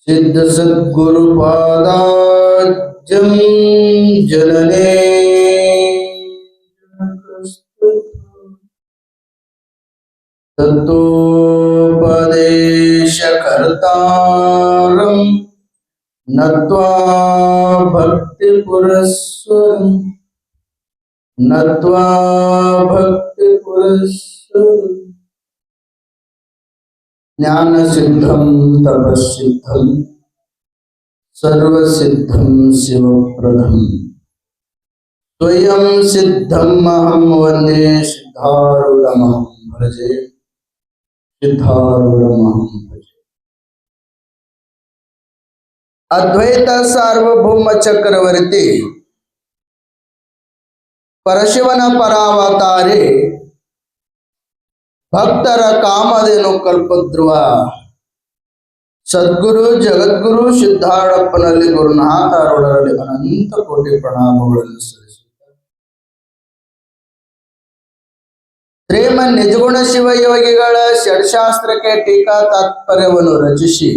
सिद्ध सद्गुरुपादाज्यं जनने तत्तोपदेशकर्तारं नत्वा भक्तिपुरस्सरं नत्वा भक्तिपुरस्सरं ज्ञानसिद्धं तपस्सिद्धं सर्वसिद्धं शिवप्रदं स्वयं सिद्धम् अहं वन्दे सिद्धारूढमहं भजे सिद्धारूढमहं भजे। अद्वैत सार्वभौम चक्रवर्ती परशिवನ ಪರಾವತಾರಿ ಭಕ್ತರ ಕಾಮಧೇನು ಕಲ್ಪಧ್ರುವ ಸದ್ಗುರು ಜಗದ್ಗುರು ಸಿದ್ಧಾರೂಢಪ್ಪನಲ್ಲಿ ಗುರುನಾಥಾರೂಢರಲ್ಲಿ ಅನಂತ ಕೋಟಿ ಪ್ರಣಾಮಗಳನ್ನು ಸಲ್ಲಿಸುತ್ತಾರೆ. ಶ್ರೀಮನ್ ನಿಜಗುಣ ಶಿವಯೋಗಿಗಳ ಷಡ್ಶಾಸ್ತ್ರಕ್ಕೆ ಟೀಕಾ ತಾತ್ಪರ್ಯವನ್ನು ರಚಿಸಿ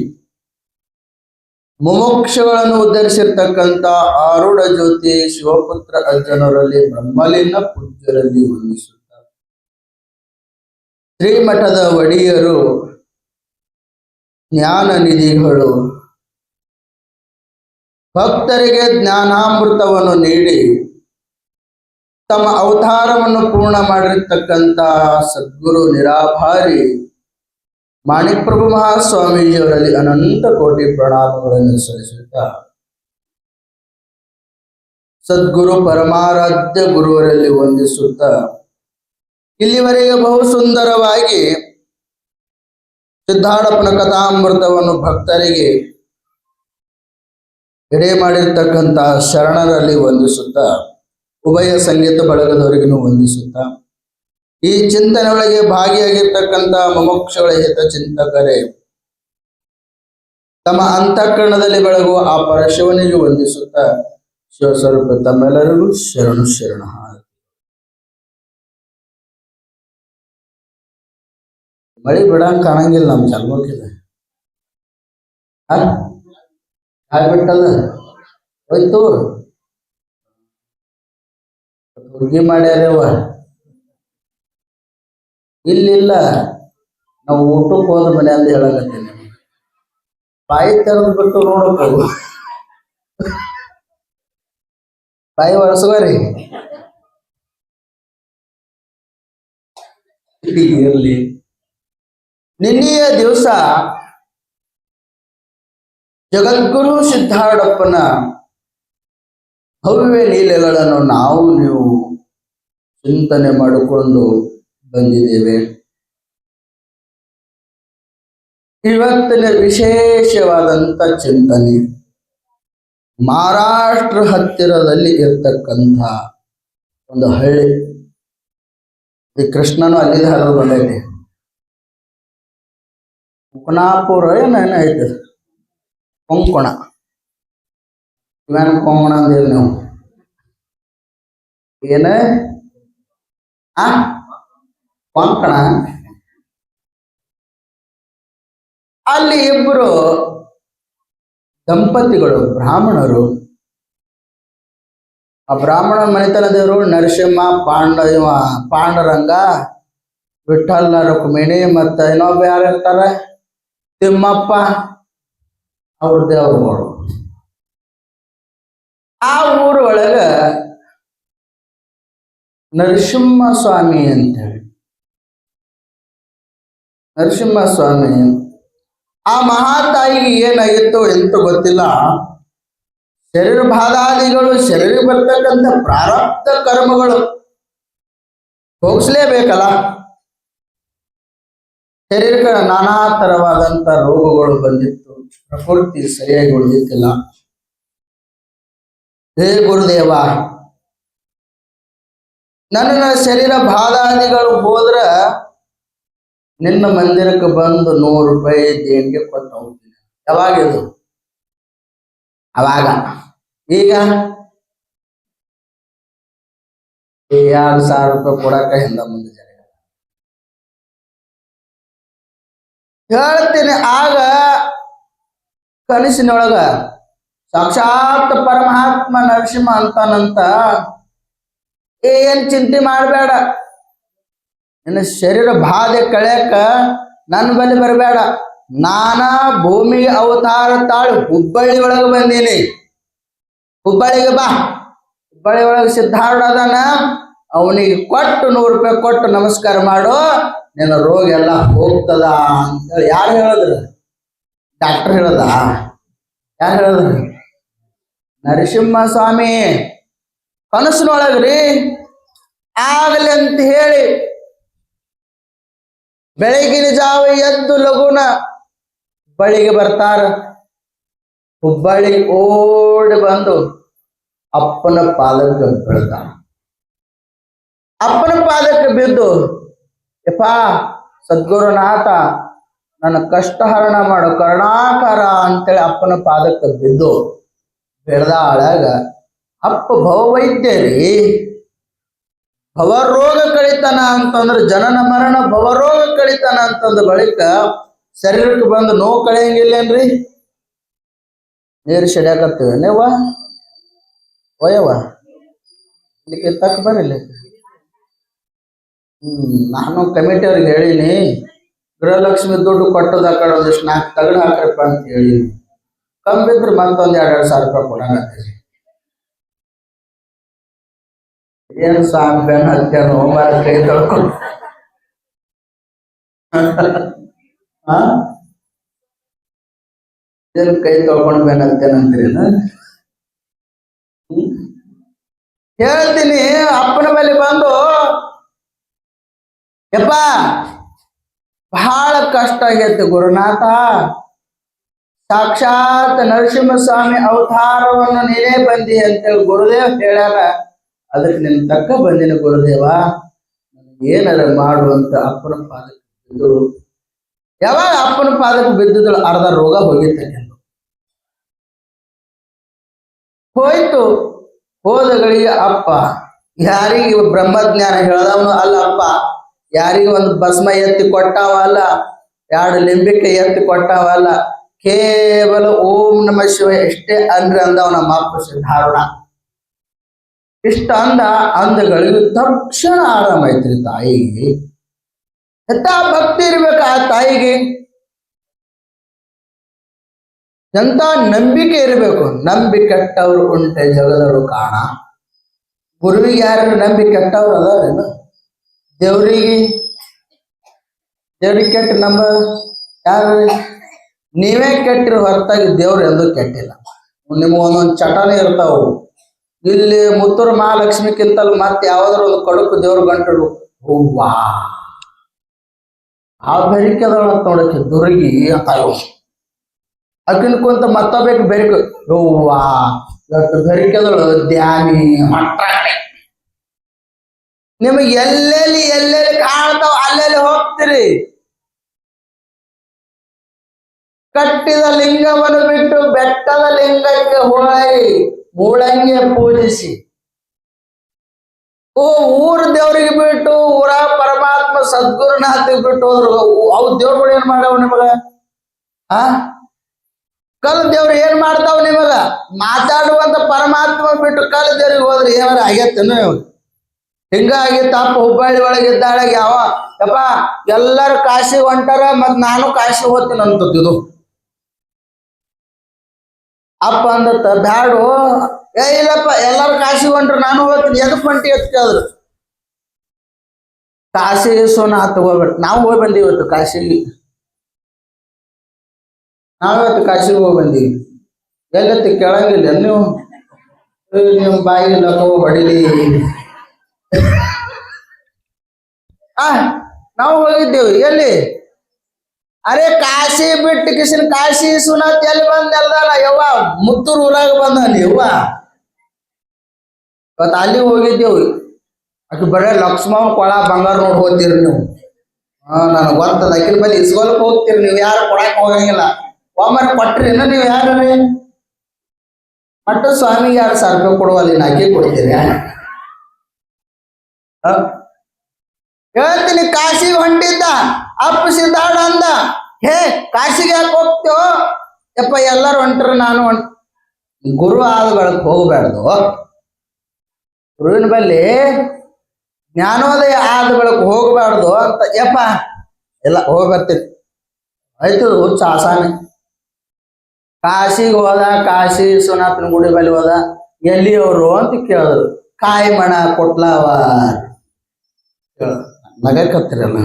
ಮುಮುಕ್ಷುಗಳನ್ನು ಉದ್ಧರಿಸಿರ್ತಕ್ಕಂಥ ಆರೂಢ ಜ್ಯೋತಿ ಶಿವಪುತ್ರ ಅಜ್ಜನವರಲ್ಲಿ ಬ್ರಹ್ಮಲಿಂಗ ಪೂಜ್ಯರಲ್ಲಿ ವಂದಿಸುತ್ತಾರೆ. ಶ್ರೀಮಠದ ಒಡೆಯರು ಜ್ಞಾನ ನಿಧಿಗಳು ಭಕ್ತರಿಗೆ ಜ್ಞಾನಾಮೃತವನ್ನು ನೀಡಿ ತಮ್ಮ ಅವತಾರವನ್ನು ಪೂರ್ಣ ಮಾಡಿರ್ತಕ್ಕಂಥ ಸದ್ಗುರು ನಿರಾಭಾರಿ ಮಾಣಿಕ್ಯಪ್ರಭು ಮಹಾಸ್ವಾಮೀಜಿಯವರಲ್ಲಿ ಅನಂತ ಕೋಟಿ ಪ್ರಣಾಮಗಳನ್ನು ಸಲ್ಲಿಸುತ್ತಾ ಸದ್ಗುರು ಪರಮಾರಾಧ್ಯ ಗುರುವರಲ್ಲಿ ವಂದಿಸುತ್ತಾ ಇಲ್ಲಿವರೆಗೆ ಬಹು ಸುಂದರವಾಗಿ ಸಿದ್ಧಾರೂಢಪ್ಪನ ಕಥಾಮೃತವನ್ನು ಭಕ್ತರಿಗೆ ಎಡೆ ಮಾಡಿರ್ತಕ್ಕಂತಹ ಶರಣರಲ್ಲಿ ವಂದಿಸುತ್ತಾ ಉಭಯ ಸಂಗೀತ ಬಳಗದವರಿಗೂ ವಂದಿಸುತ್ತಾ ಈ ಚಿಂತನೆ ಒಳಗೆ ಭಾಗಿಯಾಗಿರ್ತಕ್ಕಂಥ ಮುಮುಕ್ಷುಗಳ ಹಿತ ಚಿಂತಕರೇ ತಮ್ಮ ಅಂತಃಕರಣದಲ್ಲಿ ಬೆಳಗುವ ಆ ಪರಶಿವನಿಗೆ ವಂದಿಸುತ್ತಾ ಶಿವಸ್ವರೂಪ ತಮ್ಮೆಲ್ಲರಿಗೂ ಶರಣು ಶರಣ. ಮಳಿ ಬಿಡಂಗ್ ಕಾಣಂಗಿಲ್ಲ ನಮ್ ಚಲ್ಮಕ್ಕಿದೆ ಆಗ್ಬಿಟ್ಟದ ಹೋಯ್ತು ಹುಡುಗಿ ಮಾಡ್ಯಾರವ ಇಲ್ಲಿಲ್ಲ ನಾವು ಊಟಕ್ಕೆ ಹೋದ ಮನೆ ಅಂತ ಹೇಳಕತ್ತೀನಿ. ಬಾಯಿ ತೆರೆದು ಬಿಟ್ಟು ನೋಡಬೇಕು, ಬಾಯಿ ಒರೆಸುವರಿ ಇರ್ಲಿ. ನಿನ್ನೆಯ ದಿವಸ ಜಗದ್ಗುರು ಸಿದ್ಧಾರೂಢಪ್ಪನ ಭವ್ಯ ಲೀಲೆಗಳನ್ನು ನಾವು ನೀವು ಚಿಂತನೆ ಮಾಡಿಕೊಂಡು ಬಂದಿದ್ದೇವೆ. ಇವತ್ತಿನ ವಿಶೇಷವಾದಂತ ಚಿಂತನೆ ಮಹಾರಾಷ್ಟ್ರ ಹತ್ತಿರದಲ್ಲಿ ಇರ್ತಕ್ಕಂಥ ಒಂದು ಹಳ್ಳಿ. ಈ ಕೃಷ್ಣನು ಅಲ್ಲಿಂದ ಹರಿದು ಬಂದೈತಿ. ಕುಕನಾಪುರ ಏನೈತೆ ಕೊಂಕಣ, ಇವೇನು ಕೊಂಕಣ ಅಂದಿಲ್ಲ ನೀವು ಏನ ಕೊಂಕಣ. ಅಲ್ಲಿ ಇಬ್ಬರು ದಂಪತಿಗಳು ಬ್ರಾಹ್ಮಣರು. ಆ ಬ್ರಾಹ್ಮಣ ಮನೆತನ ದೇವರು ನರಸಿಂಹ ಪಾಂಡುರಂಗ ವಿಠ್ಠಲ ರುಕ್ಮಿಣಿ ಮತ್ತ ಇನ್ನೊಬ್ಬ ಯಾರು ಇರ್ತಾರ ತಿಮ್ಮಪ್ಪ, ಅವ್ರ ದೇವರುಗಳು. ಆ ಊರೊಳಗ ನರಸಿಂಹ ಸ್ವಾಮಿ ಅಂತೇಳಿ ನರಸಿಂಹ ಸ್ವಾಮಿ ಆ ಮಹಾತಾಯಿಗೆ ಏನಾಗಿತ್ತು ಎಂತ ಗೊತ್ತಿಲ್ಲ. ಶರೀರ ಬಾಧಾದಿಗಳು ಶರೀರ ಬರ್ತಕ್ಕಂಥ ಪ್ರಾರಬ್ಧ ಕರ್ಮಗಳು ಹೋಗಿಸ್ಲೇಬೇಕಲ್ಲ. ಶರೀರಕ್ಕೆ ನಾನಾ ತರವಾದಂತ ರೋಗಗಳು ಬಂದಿತ್ತು, ಪ್ರಕೃತಿ ಸರಿಯಾಗಿ ಉಳಿದಿತ್ತಿಲ್ಲ. ಹೇ ಗುರುದೇವ, ನನ್ನ ಶರೀರ ಬಾಧಾದಿಗಳು ಹೋದ್ರ ನಿನ್ನ ಮಂದಿರಕ್ಕೆ ಬಂದು 100 ರೂಪಾಯಿ ದೇಣಿಗೆ ಕೊಟ್ಟು ಹೋಗ್ತೀನಿ. ಯಾವಾಗಿದು? ಅವಾಗ. ಈಗ 2,000 ರೂಪಾಯಿ ಕೊಡಕ ಹಿಂದ ಮುಂದೆ ಜನ ಹೇಳ್ತೀನಿ. ಆಗ ಕನಸಿನೊಳಗ ಸಾಕ್ಷಾತ್ ಪರಮಾತ್ಮ ನರಸಿಂಹ ಅಂತಾನಂತ, ಏನ್ ಚಿಂತೆ ಮಾಡಬೇಡ, ನಿನ್ನ ಶರೀರ ಬಾಧೆ ಕಳೆಯಕ ನನ್ನ ಬಳಿ ಬರಬೇಡ, ನಾನಾ ಭೂಮಿ ಅವತಾರ ತಾಳು ಹುಬ್ಬಳ್ಳಿ ಒಳಗ ಬಂದೀನಿ, ಹುಬ್ಬಳ್ಳಿಗೆ ಬಾ, ಹುಬ್ಬಳ್ಳಿ ಒಳಗೆ ಸಿದ್ಧಾರೂಢ ಅದಾನ, ಅವನಿಗೆ ಕೊಟ್ಟು 100 ರೂಪಾಯಿ ಕೊಟ್ಟು ನಮಸ್ಕಾರ ಮಾಡು, ನಿನ್ನ ರೋಗ ಎಲ್ಲ ಹೋಗ್ತದ ಅಂತೇಳಿ ಯಾರು ಹೇಳಿದ್ರು? ಡಾಕ್ಟರ್ ಹೇಳದ? ಯಾರು ಹೇಳಿದ್ರು? ನರಸಿಂಹ ಸ್ವಾಮಿ ಕನಸಿನೊಳಗ್ರಿ. ಆಗಲಿ ಅಂತ ಹೇಳಿ ಬೆಳಗಿನ ಜಾವ ಎದ್ದು ಲಗುನ ಹುಬ್ಬಳ್ಳಿಗೆ ಬರ್ತಾರ. ಹುಬ್ಬಳ್ಳಿಗೆ ಓಡಿ ಬಂದು ಅಪ್ಪನ ಪಾದಕ್ಕೆ ಬೀಳ್ತಾನ. ಅಪ್ಪನ ಪಾದಕ್ಕೆ ಬಿದ್ದು, ಯಪ್ಪ ಸದ್ಗುರುನಾಥ ನನ್ನ ಕಷ್ಟ ಹರಣ ಮಾಡು ಕರುಣಾಕರ ಅಂತೇಳಿ ಅಪ್ಪನ ಪಾದಕ್ಕೆ ಬಿದ್ದು ಬೆಳೆದಾಳಾಗ ಅಪ್ಪ ಭವವೈದ್ಯರಿ, ಭವರೋಗ ಕಳಿತಾನ ಅಂತಂದ್ರೆ ಜನನ ಮರಣ ಭವರೋಗ ಕಳಿತಾನ ಅಂತಂದ ಬಳಿಕ ಶರೀರಕ್ಕೆ ಬಂದು ನೋವು ಕಳೆಯಂಗಿಲ್ಲೇನ್ರಿ? ನೀರು ಸಿಡ್ಯಾಕತ್ತೀವಿ ನೀವ ಒಯ್ಯವ ಇದಕ್ಕೆ ತಕ್ಕ ಬರಲಿ. ನಾನು ಕಮಿಟಿ ಅವ್ರಿಗೆ ಹೇಳಿನಿ, ಗೃಹಲಕ್ಷ್ಮಿ ದುಡ್ಡು ಕೊಟ್ಟದ ಕಡೆ ಒಂದಿಷ್ಟು 4 ತಗಡು ಹಾಕ್ರಪ್ಪ ಅಂತ ಹೇಳಿ, ಕಮ್ಮಿ ಬಿದ್ರೆ ಮತ್ತೊಂದು 2-2 ಸಾವಿರ ರೂಪಾಯಿ ಕೊಡಾಕತ್ತೀರಿ. ಏನು ಸಾಂಗ್ ಬೆನ್ ಹತ್ತೇನು ಮರ ಕೈ ತೊಳ್ಕೊಂಡು ಏನ್ ಕೈ ತೊಳ್ಕೊಂಡು ಬೆನ್ ಹತ್ತೇನಂತೀರೇನು? ಹೇಳ್ತೀನಿ, ಅಪ್ಪನ ಬಳಿ ಬಂದು ಯಪ್ಪ ಬಹಳ ಕಷ್ಟ ಆಗೈತಿ ಗುರುನಾಥ, ಸಾಕ್ಷಾತ್ ನರಸಿಂಹಸ್ವಾಮಿ ಅವತಾರವನ್ನು ನೀನೇ ಬಂದಿ ಅಂತೇಳಿ ಗುರುದೇವ್ ಹೇಳ್ಯಾರ, ಅದಕ್ಕೆ ನಿನ್ ತಕ್ಕ ಬಂದಿನ ಗುರುದೇವ, ಏನಾರ ಮಾಡುವಂತ ಅಪ್ಪನ ಪಾದಕ್ಕೆ ಬಿದ್ದಳು. ಯಾವಾಗ ಅಪ್ಪನ ಪಾದಕ್ಕೆ ಬಿದ್ದಿದ್ದಳು ಅರ್ಧ ರೋಗ ಹೋಗಿತ್ತು. ಹೋಯ್ತು. ಹೋದಗಳಿಗೆ ಅಪ್ಪ ಯಾರಿಗೆ ಬ್ರಹ್ಮಜ್ಞಾನ ಹೇಳದವನು ಅಲ್ಲ ಅಪ್ಪ, ಯಾರಿಗೆ ಒಂದು ಭಸ್ಮ ಎತ್ತಿ ಕೊಟ್ಟಾವಲ್ಲ, 2 ಲಿಂಬಿಕೆ ಎತ್ತಿ ಕೊಟ್ಟಾವಲ್ಲ, ಕೇವಲ ಓಂ ನಮ ಶಿವ ಎಷ್ಟೇ ಅಂದ್ರೆ ಅಂದವ ನಮ್ಮ ಅಪ್ಪ ಸಿದ್ಧಾರೂಢ. ಇಷ್ಟ ಅಂದಗಳಿಗೆ ತಕ್ಷಣ ಆರಾಮೈತ್ರಿ ತಾಯಿಗೆ. ಎಂತ ಭಕ್ತಿ ಇರ್ಬೇಕು ಆ ತಾಯಿಗೆ, ಎಂತ ನಂಬಿಕೆ ಇರಬೇಕು. ನಂಬಿ ಕೆಟ್ಟವ್ರು ಉಂಟೆ ಜಗದವರು ಕಾಣ. ಗುರುವಿಗೆ ಯಾರು ನಂಬಿ ಕೆಟ್ಟವ್ರು ಅದಾರೇನು? ದೇವ್ರಿಗೆ ಕೆಟ್ಟ ನಂಬ ಯಾರು? ನೀವೇ ಕೆಟ್ಟಿರೋ ಹೊರತಾಗಿ ದೇವ್ರು ಎಂದೂ ಕೆಟ್ಟಿಲ್ಲ. ನಿಮ್ಗೆ ಒಂದೊಂದು ಚಟನೇ ಇರ್ತಾವು. ಇಲ್ಲಿ ಮುತ್ತೂರು ಮಹಾಲಕ್ಷ್ಮಿಕ್ಕಿಂತಲೂ ಮತ್ತೆ ಯಾವ್ದಾರು ಒಂದು ಕಡುಕು ದೇವ್ರ ಗಂಟಲು ಹೂವಾ ಆ ಬೆರಿಕೆದಳ ನೋಡಕ್ಕೆ ದುರ್ಗಿ ಅಂತಾಯೋ, ಅಕ್ಕಿನ ಕುಂತ ಮತ್ತೊಬ್ಬಕ್ಕೆ ಬೆರಿಕೆ ಹೂವಾ ಎಷ್ಟು ಬೆರಿಕೆದಳು ದ್ಯಾನಿ ಮಟ್ಟ. ನಿಮಗೆ ಎಲ್ಲೆಲ್ಲಿ ಕಾಣ್ತಾವ ಅಲ್ಲೆಲ್ಲಿ ಹೋಗ್ತೀರಿ. ಕಟ್ಟಿದ ಲಿಂಗವನ್ನು ಬಿಟ್ಟು ಬೆಟ್ಟದ ಲಿಂಗಕ್ಕೆ ಹೋಗಿ ಮೂಲಂಗಿ ಪೂಜಿಸಿ, ಊರ ದೇವ್ರಿಗೆ ಬಿಟ್ಟು ಊರ ಪರಮಾತ್ಮ ಸದ್ಗುರುನಾಥಿಗೆ ಬಿಟ್ಟು ಹೋದ್ರು ಅವು ದೇವ್ರುಗಳು ಏನ್ ಮಾಡವ ನಿಮಗ? ಕಲ್ ದೇವ್ರು ಏನ್ ಮಾಡ್ತಾವ ನಿಮಗ? ಮಾತಾಡುವಂತ ಪರಮಾತ್ಮ ಬಿಟ್ಟು ಕಲ್ ದೇವ್ರಿಗೆ ಹೋದ್ರೆ ಏನಾರ ಆಗೇತೇನು? ಹಿಂಗಾಗಿತ್ತಪ್ಪ. ಹುಬ್ಬಳ್ಳಿ ಒಳಗಿದ್ದಾಳ ಯಪ್ಪ ಎಲ್ಲರೂ ಕಾಶಿಗೆ ಹೊಂಟಾರ, ಮತ್ ನಾನು ಕಾಶಿಗೆ ಹೋಗ್ತೀನಿ ಅಂತದ್ದು ಅಪ್ಪ ಅಂದತ್ತ. ಬ್ಯಾಡು, ಇಲ್ಲಪ್ಪ ಎಲ್ಲಾರು ಕಾಶಿಗೆ ಹೊಂಟ್ರು ನಾನು ಹೋಗ್ತೀನಿ. ಎದಕ್ ಹೊಂಟಿ ಅಂತ ಕೇಳಿದ್ರು. ಕಾಶಿ ಸೋನಾಥ್ ಹೋಗ್ಬೇಕು. ನಾವು ಹೋಗಿ ಬಂದೀವಿ ಇವತ್ತು ಕಾಶಿಗೆ. ನಾವಿವತ್ತು ಕಾಶಿಗೆ ಹೋಗಿ ಬಂದೀವಿ. ಎಲ್ಲಿ ಕೇಳಂಗಿಲ್ಲ ನೀವು? ನಿಮ್ ಬಾಯಿಗೆ ಲಕವ ಹೊಡಿಲಿ. ನಾವು ಹೋಗಿದ್ದೇವೆ. ಎಲ್ಲಿ? ಅರೆ ಕಾಶಿ ಬಿಟ್ಟು ಕಿಶನ್ ಕಾಶಿ ಸುನಾಥ್ ಎಲ್ಲಿ ಬಂದಲ್ಲ ಯವ್ವ? ಮುತ್ತೂರು ಊರಾಗ ಬಂದಲ್ಲಿ ಯವ್ವ. ಇವತ್ತು ಅಲ್ಲಿ ಹೋಗಿದ್ದೇವು. ಅಕ್ಕಿ ಬರೇ ಲಕ್ಷ್ಮಣ್ ಕೊಳ ಬಂಗಾರ ನೋಡಿ ಹೋಗ್ತೀರಿ ನೀವು. ನನಗೆ ಗೊತ್ತದ. ಅಕ್ಕಿನ ಬಲ್ಲಿ ಇಸ್ಕೊಳಕ್ ಹೋಗ್ತೀರಿ ನೀವು, ಯಾರು ಕೊಡಕ್ ಹೋಗಂಗಿಲ್ಲ. ಒಮ್ಮೆ ಕೊಟ್ರಿ ನೀವು ಯಾರು? ಮಟ್ಟ ಸ್ವಾಮಿಗೆ 2,000 ರೂಪಾಯಿ ಕೊಡುವಲ್ಲಿ ಅಕ್ಕಿ ಕೊಡ್ತೀರಿ. ಹೇಳ್ತೀನಿ, ಕಾಶಿಗೆ ಹೊಂಟಿದ್ದ ಅಪ್ಪ ಸಿದ್ಧಾರೂಢ ಅಂದ, ಹೇ ಕಾಶಿಗೆ ಯಾಕೆ ಹೋಗ್ತೇವೋ? ಯಪ್ಪ ಎಲ್ಲರೂ ಹೊಂಟ್ರ ನಾನು ಗುರು ಆದ ಬೆಳಕ್ ಹೋಗ್ಬೇಡ್ದು. ಗುರುವಿನ ಬಲ್ಲಿ ಜ್ಞಾನೋದಯ ಆದ ಬೆಳಕು ಹೋಗ್ಬಾರ್ದು ಅಂತ ಯಪ್ಪ ಎಲ್ಲ ಹೋಗಿ ಬರ್ತೀವಿ. ಆಯ್ತು ಹುಚ್ಚ ಆಸಾಮಿ ಕಾಶಿಗೆ ಹೋದ, ಕಾಶಿ ವಿಶ್ವನಾಥನ ಗುಡಿ ಬಳಿ ಹೋದ. ಎಲ್ಲಿಯವರು ಅಂತ ಕೇಳಿದ್ರು. ಕಾಯಿ ಮಣ ಕೊಟ್ಲವ ನಗಕತ್ತಿರಲ್ಲ.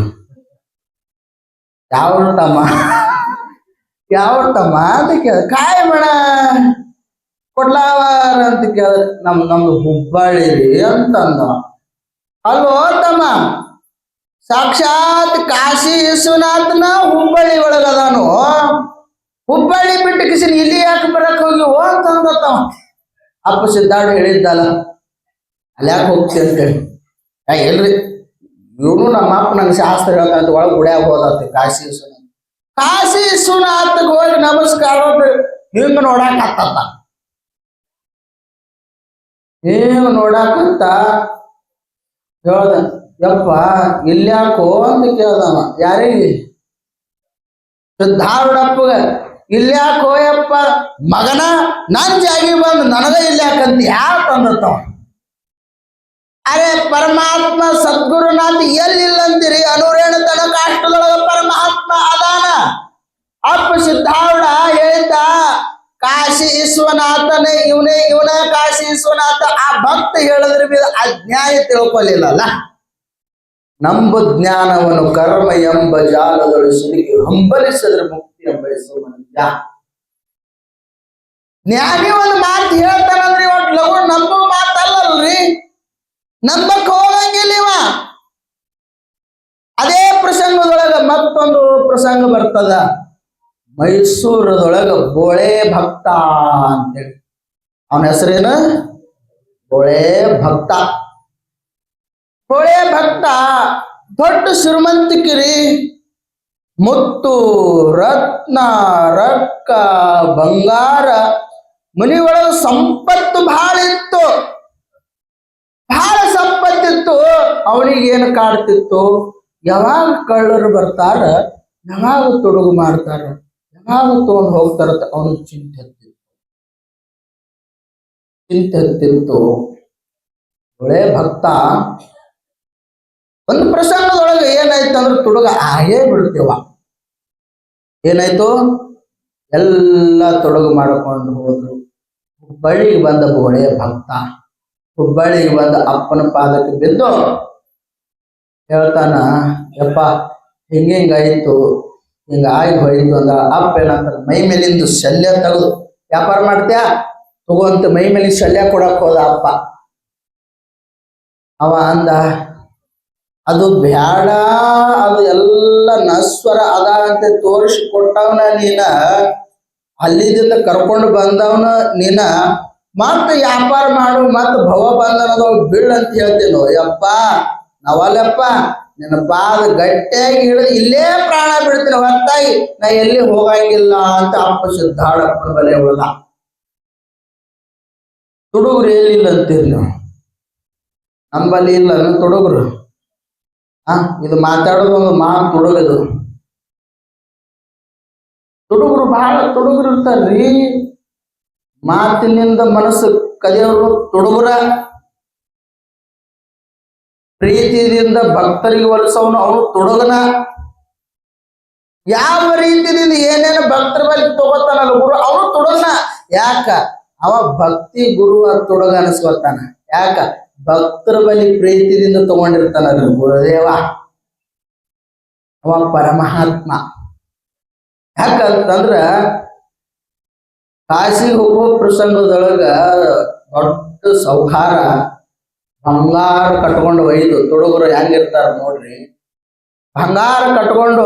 ಯಾವ ತಮ್ಮ ಅಂತ ಕೇಳಿದ. ಕಾಯಿ ಮಣ ಕೊಡ್ಲಾವಾರ ಅಂತ ಕೇಳಿದ್ರೆ ನಮ್ದು ಹುಬ್ಬಳ್ಳಿ ರೀ ಅಂತಂದ. ಅಲ್ವೋ ತಮ್ಮ, ಸಾಕ್ಷಾತ್ ಕಾಶಿ ವಿಶ್ವನಾಥನ ಹುಬ್ಬಳ್ಳಿ ಒಳಗದಾನು, ಹುಬ್ಬಳ್ಳಿ ಬಿಟ್ಟು ಕಿಸಿನ ಇಲ್ಲಿ ಯಾಕೆ ಬರಕ್ ಹೋಗಿವೋ ಅಂತಂದತ್ತವ. ಅಪ್ಪ ಸಿದ್ಧಾರ್ಥ ಹೇಳಿದ್ದಲ್ಲ, ಅಲ್ಲಿ ಯಾಕೆ ಹೋಗ್ತಿ ಅಂತೇಳಿ. ಎಲ್ರಿ ಇವನು ನಮ್ಮ ಅಪ್ಪ ನಂಗೆ ಶಾಸ್ತ್ರ ಹೇಳ್ತಂತ ಒಳಗೆ ಗುಡಿಯಾಗ ಹೋದತ್ತೆ ಕಾಶಿ ವಿಶ್ವನಾಥ. ಕಾಶಿ ವಿಶ್ವನಾಥಗೆ ಹೋಗಿ ನಮಸ್ಕಾರ ಹಿಂಗ ನೋಡಾಕತ್ತ. ಹಿಂಗ ನೋಡಾಕಂತ ಹೇಳ್ದ. ಯಪ್ಪ ಇಲ್ಯಾಕೋ ಅಂತ ಕೇಳ್ದವ. ಯಾರಿಗೆ? ಸಿದ್ಧಾರೂಢಪ್ಪಗ. ಇಲ್ಯಾಕೋ ಯಪ್ಪ ಮಗನ, ನನ್ ಜಾಗಿ ಬಂದು ನನಗ ಇಲ್ಯಾಕಂತ ಯಾಕೆ ಅಂದತ್ತವ. ಅರೆ ಪರಮಾತ್ಮ ಸದ್ಗುರುನಾಥ ಎಲ್ಲಿಲ್ಲ ಅಂತೀರಿ? ಅನುರೇಣ ತನ ಕಾಷ್ಟದೊಳಗ ಪರಮಾತ್ಮ ಅದಾನ. ಅಪ್ಪ ಸಿದ್ಧಾರೂಢ ಹೇಳಿದ್ದ ಕಾಶಿ ವಿಶ್ವನಾಥನೇ ಇವನೇ ಕಾಶಿ ವಿಶ್ವನಾಥ. ಆ ಭಕ್ತ ಹೇಳಿದ್ರ ಮೇಲೆ ಅಜ್ಞಾನ ತಿಳ್ಕೊಲಿಲ್ಲಲ್ಲ. ನಂಬು ಜ್ಞಾನವನ್ನು ಕರ್ಮ ಎಂಬ ಜಾಲದೊಳು ಸಿಲುಕಿ ಹಂಬಲಿಸಿದ್ರೆ ಮುಕ್ತಿ ಎಂಬ ಮನುಷ್ಯ. ಜ್ಞಾನಿ ಒಂದು ಮಾತು ಹೇಳ್ತಾನಂದ್ರಿ, ಒಟ್ಟು ಲಘು ನಂಬೋ ಮಾತಲ್ಲಲ್ರಿ, ನಂಬಕ್ ಹೋಗಂಗಿಲ್ಲ ಇವ. ಅದೇ ಪ್ರಸಂಗದೊಳಗ ಮತ್ತೊಂದು ಪ್ರಸಂಗ ಬರ್ತದ. ಮೈಸೂರದೊಳಗ ಬೋಳೆ ಭಕ್ತ ಅಂತೇಳಿ, ಅವನ ಹೆಸರೇನು? ಬೋಳೆ ಭಕ್ತ. ಬೋಳೆ ಭಕ್ತ ದೊಡ್ಡ ಶ್ರೀಮಂತಿಕಿರಿ. ಮುತ್ತು ರತ್ನ ರೊಕ್ಕ ಬಂಗಾರ ಮನಿ ಒಳಗ ಸಂಪತ್ತು ಬಹಳ ಇತ್ತು, ಬಹಳ ಸಂಪತ್ತಿತ್ತು. ಅವನಿಗೇನು ಕಾಡ್ತಿತ್ತು? ಯಾವಾಗ ಕಳ್ಳರು ಬರ್ತಾರ, ಯಾವಾಗ ತೊಡಗು ಮಾಡ್ತಾರ, ಯಾವಾಗ ತಗೊಂಡು ಹೋಗ್ತಾರ, ಅವನು ಚಿಂತೆ ಹತ್ತಿತ್ತು. ಒಳ್ಳೆ ಭಕ್ತ. ಒಂದು ಪ್ರಸಂಗದೊಳಗೆ ಏನಾಯ್ತು ಅಂದ್ರೆ ತುಡುಗ ಆಗೇ ಬಿಡ್ತೇವ. ಏನಾಯ್ತು? ಎಲ್ಲ ತೊಡಗು ಮಾಡಿಕೊಂಡು ಹೋದ್ರು. ಹುಬ್ಬಳ್ಳಿಗೆ ಬಂದ ಬೋಳೆ ಭಕ್ತ ಹುಬ್ಬಳ್ಳಿಗೆ ಬಂದ ಅಪ್ಪನ ಪಾದಕ್ಕೆ ಬಿದ್ದು ಹೇಳ್ತಾನ, ಯಪ್ಪ ಹಿಂಗಾಯ್ತು, ಹಿಂಗಾಗಿ ಹೋಯ್ತು ಅಂದ. ಅಪ್ಪ ಏನಂತ ಮೈ ಮೇಲಿಂದು ಶಲ್ಯ ತೆಗೆದು, ವ್ಯಾಪಾರ ಮಾಡ್ತೀಯಾ ತಗೋಂತ ಮೈ ಮೇಲಿನ ಶಲ್ಯ ಕೊಡಕ್ ಹೋದ ಅಪ್ಪ. ಅವ ಅಂದ, ಅದು ಬ್ಯಾಡ, ಅದು ಎಲ್ಲ ನಶ್ವರ ಅದ ಅಂತ ತೋರಿಸಿ ಕೊಟ್ಟವನ ನೀನ, ಅಲ್ಲಿದಿಂದ ಕರ್ಕೊಂಡು ಬಂದವನ ನೀನ, ಮತ್ತ ವ್ಯಾಪಾರ ಮಾಡು, ಮತ್ತ ಭವ ಬಂಧನದೊಳಗ ಬೀಳ್ ಅಂತ ಹೇಳ್ತೇನೋ. ಯಪ್ಪ ನಾವಲ್ಲಪ್ಪ, ನಿನ್ನ ಪಾದ ಗಟ್ಟಿಯಾಗಿ ಹಿಡಿದು ಇಲ್ಲೇ ಪ್ರಾಣ ಬಿಡ್ತೀನಿ ಹೊತ್ತಾಗಿ ನಾ ಎಲ್ಲಿ ಹೋಗಂಗಿಲ್ಲ ಅಂತ ಅಪ್ಪ ಸಿದ್ಧಾರೂಢಪ್ಪನ ಬಲೆ ಉಳ್ದ. ತುಡುಗ್ರು ಎಲ್ಲಿಲ್ಲ ಅಂತೀರಿ ನೀವು? ನಂಬಲ್ಲಿ ಇಲ್ಲ ತುಡುಗ್ರು. ಇದು ಮಾತಾಡೋದು ಒಂದು ಮಾತು ತುಡುಗದು. ತುಡುಗರು ಬಹಳ ತುಡುಗರು ಇರ್ತಾರ್ರಿ. ಮಾತಿನಿಂದ ಮನಸ್ಸು ಕದಿಯೋರು ತುಡುಗರ. ಪ್ರೀತಿಯಿಂದ ಭಕ್ತರಿಗೆ ಒಲಿಸವನು ಅವನು ತುಡುಗನ. ಯಾವ ರೀತಿಯಿಂದ ಏನೇನು ಭಕ್ತರ ಬಳಿ ತಗೋತಾನಲ್ಲ ಗುರು, ಅವನು ತುಡುಗನ. ಯಾಕ? ಅವ ಭಕ್ತಿ ಗುರು ತುಡುಗ ಅನಿಸ್ಕೊತಾನ. ಯಾಕ? ಭಕ್ತರ ಬಳಿ ಪ್ರೀತಿಯಿಂದ ತಗೊಂಡಿರ್ತಾನಲ್ಲ ಗುರುದೇವ, ಅವ ಪರಮಾತ್ಮ. ಯಾಕಂತಂದ್ರ ಕಾಶಿಗೆ ಹೋಗೋ ಪ್ರಸಂಗದೊಳಗ ದೊಡ್ಡ ಸೌಹಾರ ಬಂಗಾರ ಕಟ್ಕೊಂಡು ಒಯ್ದು, ತುಡುಗರು ಹೆಂಗಿರ್ತಾರ ನೋಡ್ರಿ, ಬಂಗಾರ ಕಟ್ಕೊಂಡು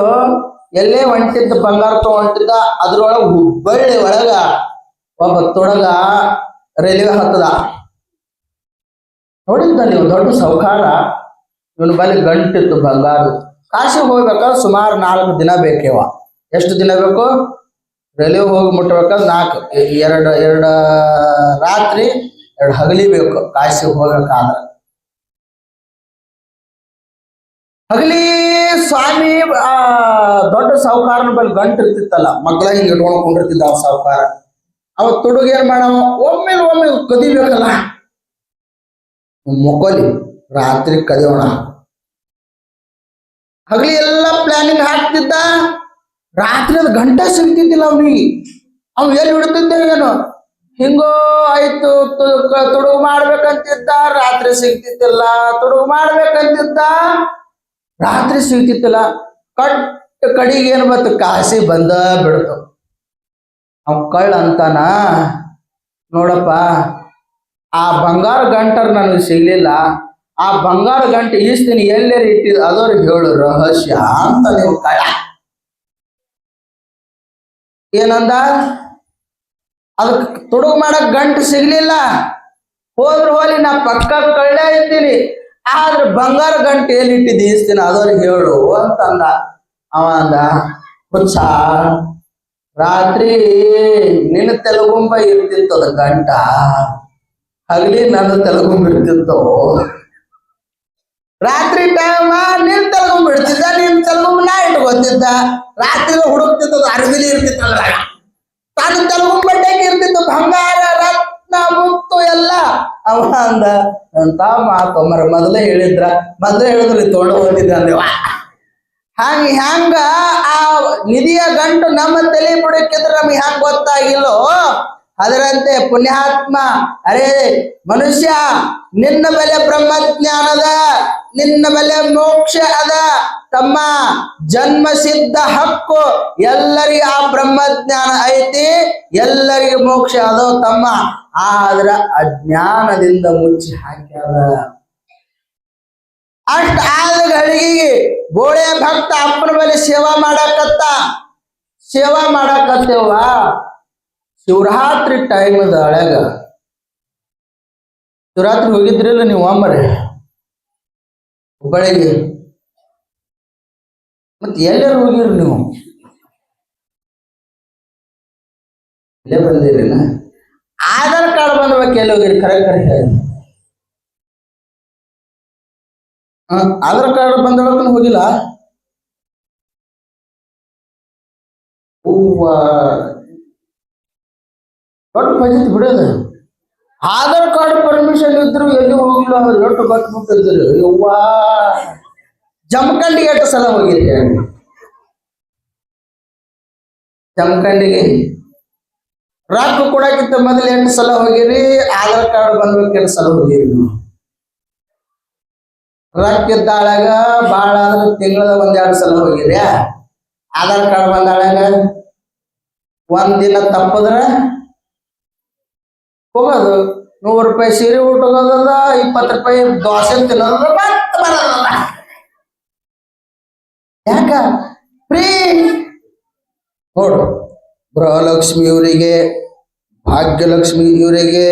ಎಲ್ಲೇ ಹೊಂಟಿದ್ದ ಬಂಗಾರ ತಗೊಂಡಿದ್ದ. ಅದ್ರೊಳಗ ಹುಬ್ಬಳ್ಳಿ ಒಳಗ ಒಬ್ಬ ತುಡುಗ ರೈಲ್ವೆ ಹತ್ತದ. ನೋಡಿದ್ದ ನೀವು, ದೊಡ್ಡ ಸೌಹಾರ. ಇವನ ಬಳಿ ಗಂಟಿತ್ತು ಬಂಗಾರ. ಕಾಶಿಗೆ ಹೋಗ್ಬೇಕಾದ್ರೆ ಸುಮಾರು 4 ದಿನ ಬೇಕೇವ. ಎಷ್ಟು ದಿನ ಬೇಕು? ರೈಲ್ವೆ ಹೋಗಿ ಮುಟ್ಟಬೇಕಾದ್ರೆ 4, 2 ರಾತ್ರಿ 2 ಹಗಲಿ ಬೇಕು ಕಾಶಿಗೆ ಹೋಗ್ಬೇಕಾದ್ರೆ. ಹಗಲಿ ಸ್ವಾಮಿ ದೊಡ್ಡ ಸಾಹುಕಾರನ ಬಲ್ಲಿ ಗಂಟು ಇರ್ತಿತ್ತಲ್ಲ, ಮಗ್ಳ ಹಿಂಗ್ ಇಟ್ಕೊಂಡು ಕೊಂಡಿರ್ತಿದ್ದ ಅವ ಸಾಹುಕಾರ. ಅವ ತುಡುಗ ಏನ್ ಮಾಡವ, ಒಮ್ಮೆ ಕದಿಬೇಕಲ್ಲ, ಮೊಕೊಲಿ ರಾತ್ರಿ ಕದಿಯೋಣ. ಹಗಲಿ ಎಲ್ಲ ಪ್ಲಾನಿಂಗ್ ಹಾಕ್ತಿದ್ದ, ರಾತ್ರಿ ಅದು ಗಂಟೆ ಸಿಗ್ತಿದ್ದಿಲ್ಲ ಅವನಿಗೆ. ಅವ್ ಎಲ್ಲಿ ಹಿಡ್ತಿದ್ದ ಏನು, ಹಿಂಗೋ ಆಯ್ತು ತುಡುಗು ಮಾಡ್ಬೇಕಂತಿದ್ದ, ರಾತ್ರಿ ಸಿಗ್ತಿದ್ದಿಲ್ಲ. ತುಡುಗು ಮಾಡ್ಬೇಕಂತಿದ್ದ, ರಾತ್ರಿ ಸಿಗ್ತಿತ್ತಿಲ್ಲ. ಕಡಿಗೆ ಏನ್ ಬತ್ತು, ಕಾಸಿ ಬಂದ ಬಿಡ್ತು. ಅವ್ ಕಳ್ಳ ಅಂತಾನ, ನೋಡಪ್ಪ ಆ ಬಂಗಾರ ಗಂಟರ್ ನನಗೆ ಸಿಗ್ಲಿಲ್ಲ, ಆ ಬಂಗಾರ ಗಂಟೆ ಈಸ್ತೀನಿ ಎಲ್ಲೇರಿ ಇಟ್ಟಿದ್ ಅದವ್ರಿಗೆ ಹೇಳು ರಹಸ್ಯ ಅಂತ. ನೀವು ಕಳ್ಳ ಏನಂದ, ಅದಕ್ಕೆ ತುಡುಗು ಮಾಡಕ್ ಗಂಟು ಸಿಗ್ಲಿಲ್ಲ, ಹೋದ್ರು ಹೋಲಿ ನಾ ಪಕ್ಕ ಕಳ್ಳೆ ಇದ್ದೀನಿ, ಆದ್ರೆ ಬಂಗಾರ ಗಂಟೆ ಎಲ್ಲಿ ಇಟ್ಟಿದ್ದು ಈಸ್ತೀನಿ ಅದವ್ರಿಗೆ ಹೇಳು ಅಂತಂದ. ಅವ ಅಂದ, ಹುಚ್ಚ, ರಾತ್ರಿ ನಿನ್ನ ತೆಲುಗುಂಬ ಇರ್ತಿತ್ತು ಅದ ಗಂಟ, ಹಗಲಿ ನನ್ನ ತೆಲುಗುಂಬ ಇರ್ತಿತ್ತು. ರಾತ್ರಿ ಟೈಮ್ ನಿನ್ ತೆಲುಗುಂಬ ಇಡ್ತಿದ್ದ, ನಿನ್ ತೆಲುಗುಂಬ ನಾ ಇಟ್ಕೊತಿದ್ದ. ರಾತ್ರಿ ಹುಡುಕ್ತಿತ್ತು, ಅರಬಿಲಿ ಇರ್ತಿತ್ತಲ್ಲ, ತಾನು ತೆಲುಗುಂಬ ಇರ್ತಿತ್ತು, ಬಂಗಾರ ರತ್ನ ಮುತ್ತು ಎಲ್ಲ. ಅವ ಅಂದ, ಅಂತ ಮಾತು ಮರ ಮೊದಲೇ ಹೇಳಿದ್ರ ತೊಗೊಂಡು ಹೋಗಿದ್ದ ಅಂದೇವ. ಹ್ಯಾಂಗ ಆ ನಿಧಿಯ ಗಂಟು ನಮ್ಮ ತಲೆ ಬುಡಕ್ಕಿದ್ರೆ ನಮ್ಗೆ ಹ್ಯಾಂಗ ಗೊತ್ತಾಗಿಲ್ಲೋ, ಅದರಂತೆ ಪುಣ್ಯಾತ್ಮ, ಅರೇ ಮನುಷ್ಯ, ನಿನ್ನ ಬೆಲೆ ಬ್ರಹ್ಮಜ್ಞಾನದ, ನಿನ್ನ ಬೆಲೆ ಮೋಕ್ಷ ಅದ ತಮ್ಮ. ಜನ್ಮ ಸಿದ್ಧ ಹಕ್ಕು, ಎಲ್ಲರಿಗೂ ಆ ಬ್ರಹ್ಮಜ್ಞಾನ ಐತಿ, ಎಲ್ಲರಿಗೂ ಮೋಕ್ಷ ಅದೋ ತಮ್ಮ. ಆದ್ರ ಅಜ್ಞಾನದಿಂದ ಮುಚ್ಚಿ ಹಾಕ್ಯಾರ. ಅಷ್ಟ ಆದ ಗಳಿಗೆ ಗೋಳೆ ಭಕ್ತ ಅಪ್ಪನ ಮೇಲೆ ಸೇವಾ ಮಾಡಾಕತ್ತೇವ. ಶಿವರಾತ್ರಿ ಟೈಮದ ಅಳಗ, ಶಿವರಾತ್ರಿ ಹೋಗಿದ್ರಿಲ್ಲ ನೀವು ಒಮ್ಮರೆ ಹುಬ್ಬಳ್ಳಿಗೆ? ಮತ್ತೆ ಎಲ್ಲರೂ ಹೋಗಿರಿ ನೀವು? ಇಲ್ಲೇ ಬಂದಿರಿನ? ಆಧಾರ್ ಕಾರ್ಡ್ ಬಂದ್ಬೇಕು, ಎಲ್ಲಿ ಹೋಗಿರಿ? ಕರೆ ಹೇಳಿ. ಆಧಾರ್ ಕಾರ್ಡ್ ಬಂದೊಳಕ ಹೋಗಿಲ್ಲ? ದೊಡ್ಡ ಪಂಚಾಯತ್ ಬಿಡೋದು. ಆಧಾರ್ ಕಾರ್ಡ್ ಪರ್ಮಿಷನ್ ಇದ್ರು ಎಲ್ಲಿ ಹೋಗಿಲ್ಲ, ದೊಡ್ಡ ಗೊತ್ತಿದ್ರು. ಯವ್ವ, ಜಮಖಂಡಿಗೆ ಎಷ್ಟು ಸಲ ಹೋಗಿರಿ? ಜಮಖಂಡಿಗೆ ರೊಕ್ಕ ಕೊಡಕ್ಕಿಂತ ಮೊದಲು 8 ಸಲ ಹೋಗಿರಿ, ಆಧಾರ್ ಕಾರ್ಡ್ ಬಂದ್ಬೇಕು 2 ಸಲ ಹೋಗಿರಿ. ರೊಕ್ಕ ಇದ್ದಾಳಾಗ ಬಾಳ ಆದ್ರೆ ತಿಂಗಳದ 1-2 ಸಲ ಹೋಗಿರಿ. ಆಧಾರ್ ಕಾರ್ಡ್ ಬಂದಾಳಾಗ ಒಂದಿನ ತಪ್ಪದ್ರ ಹೋಗೋದು. 100 ರೂಪಾಯಿ ಸೀರೆ ಉಟ್ಟೋಗೋದದ, 20 ರೂಪಾಯಿ ದೋಸೆ ತಿನ್ನೋದ, ಮತ್ತೆ ಬರೋದಲ್ಲ. ಯಾಕ ಫ್ರೀ ನೋಡು. ಗೃಹಲಕ್ಷ್ಮಿ ಇವರಿಗೆ, ಭಾಗ್ಯಲಕ್ಷ್ಮಿ ಇವರಿಗೆ,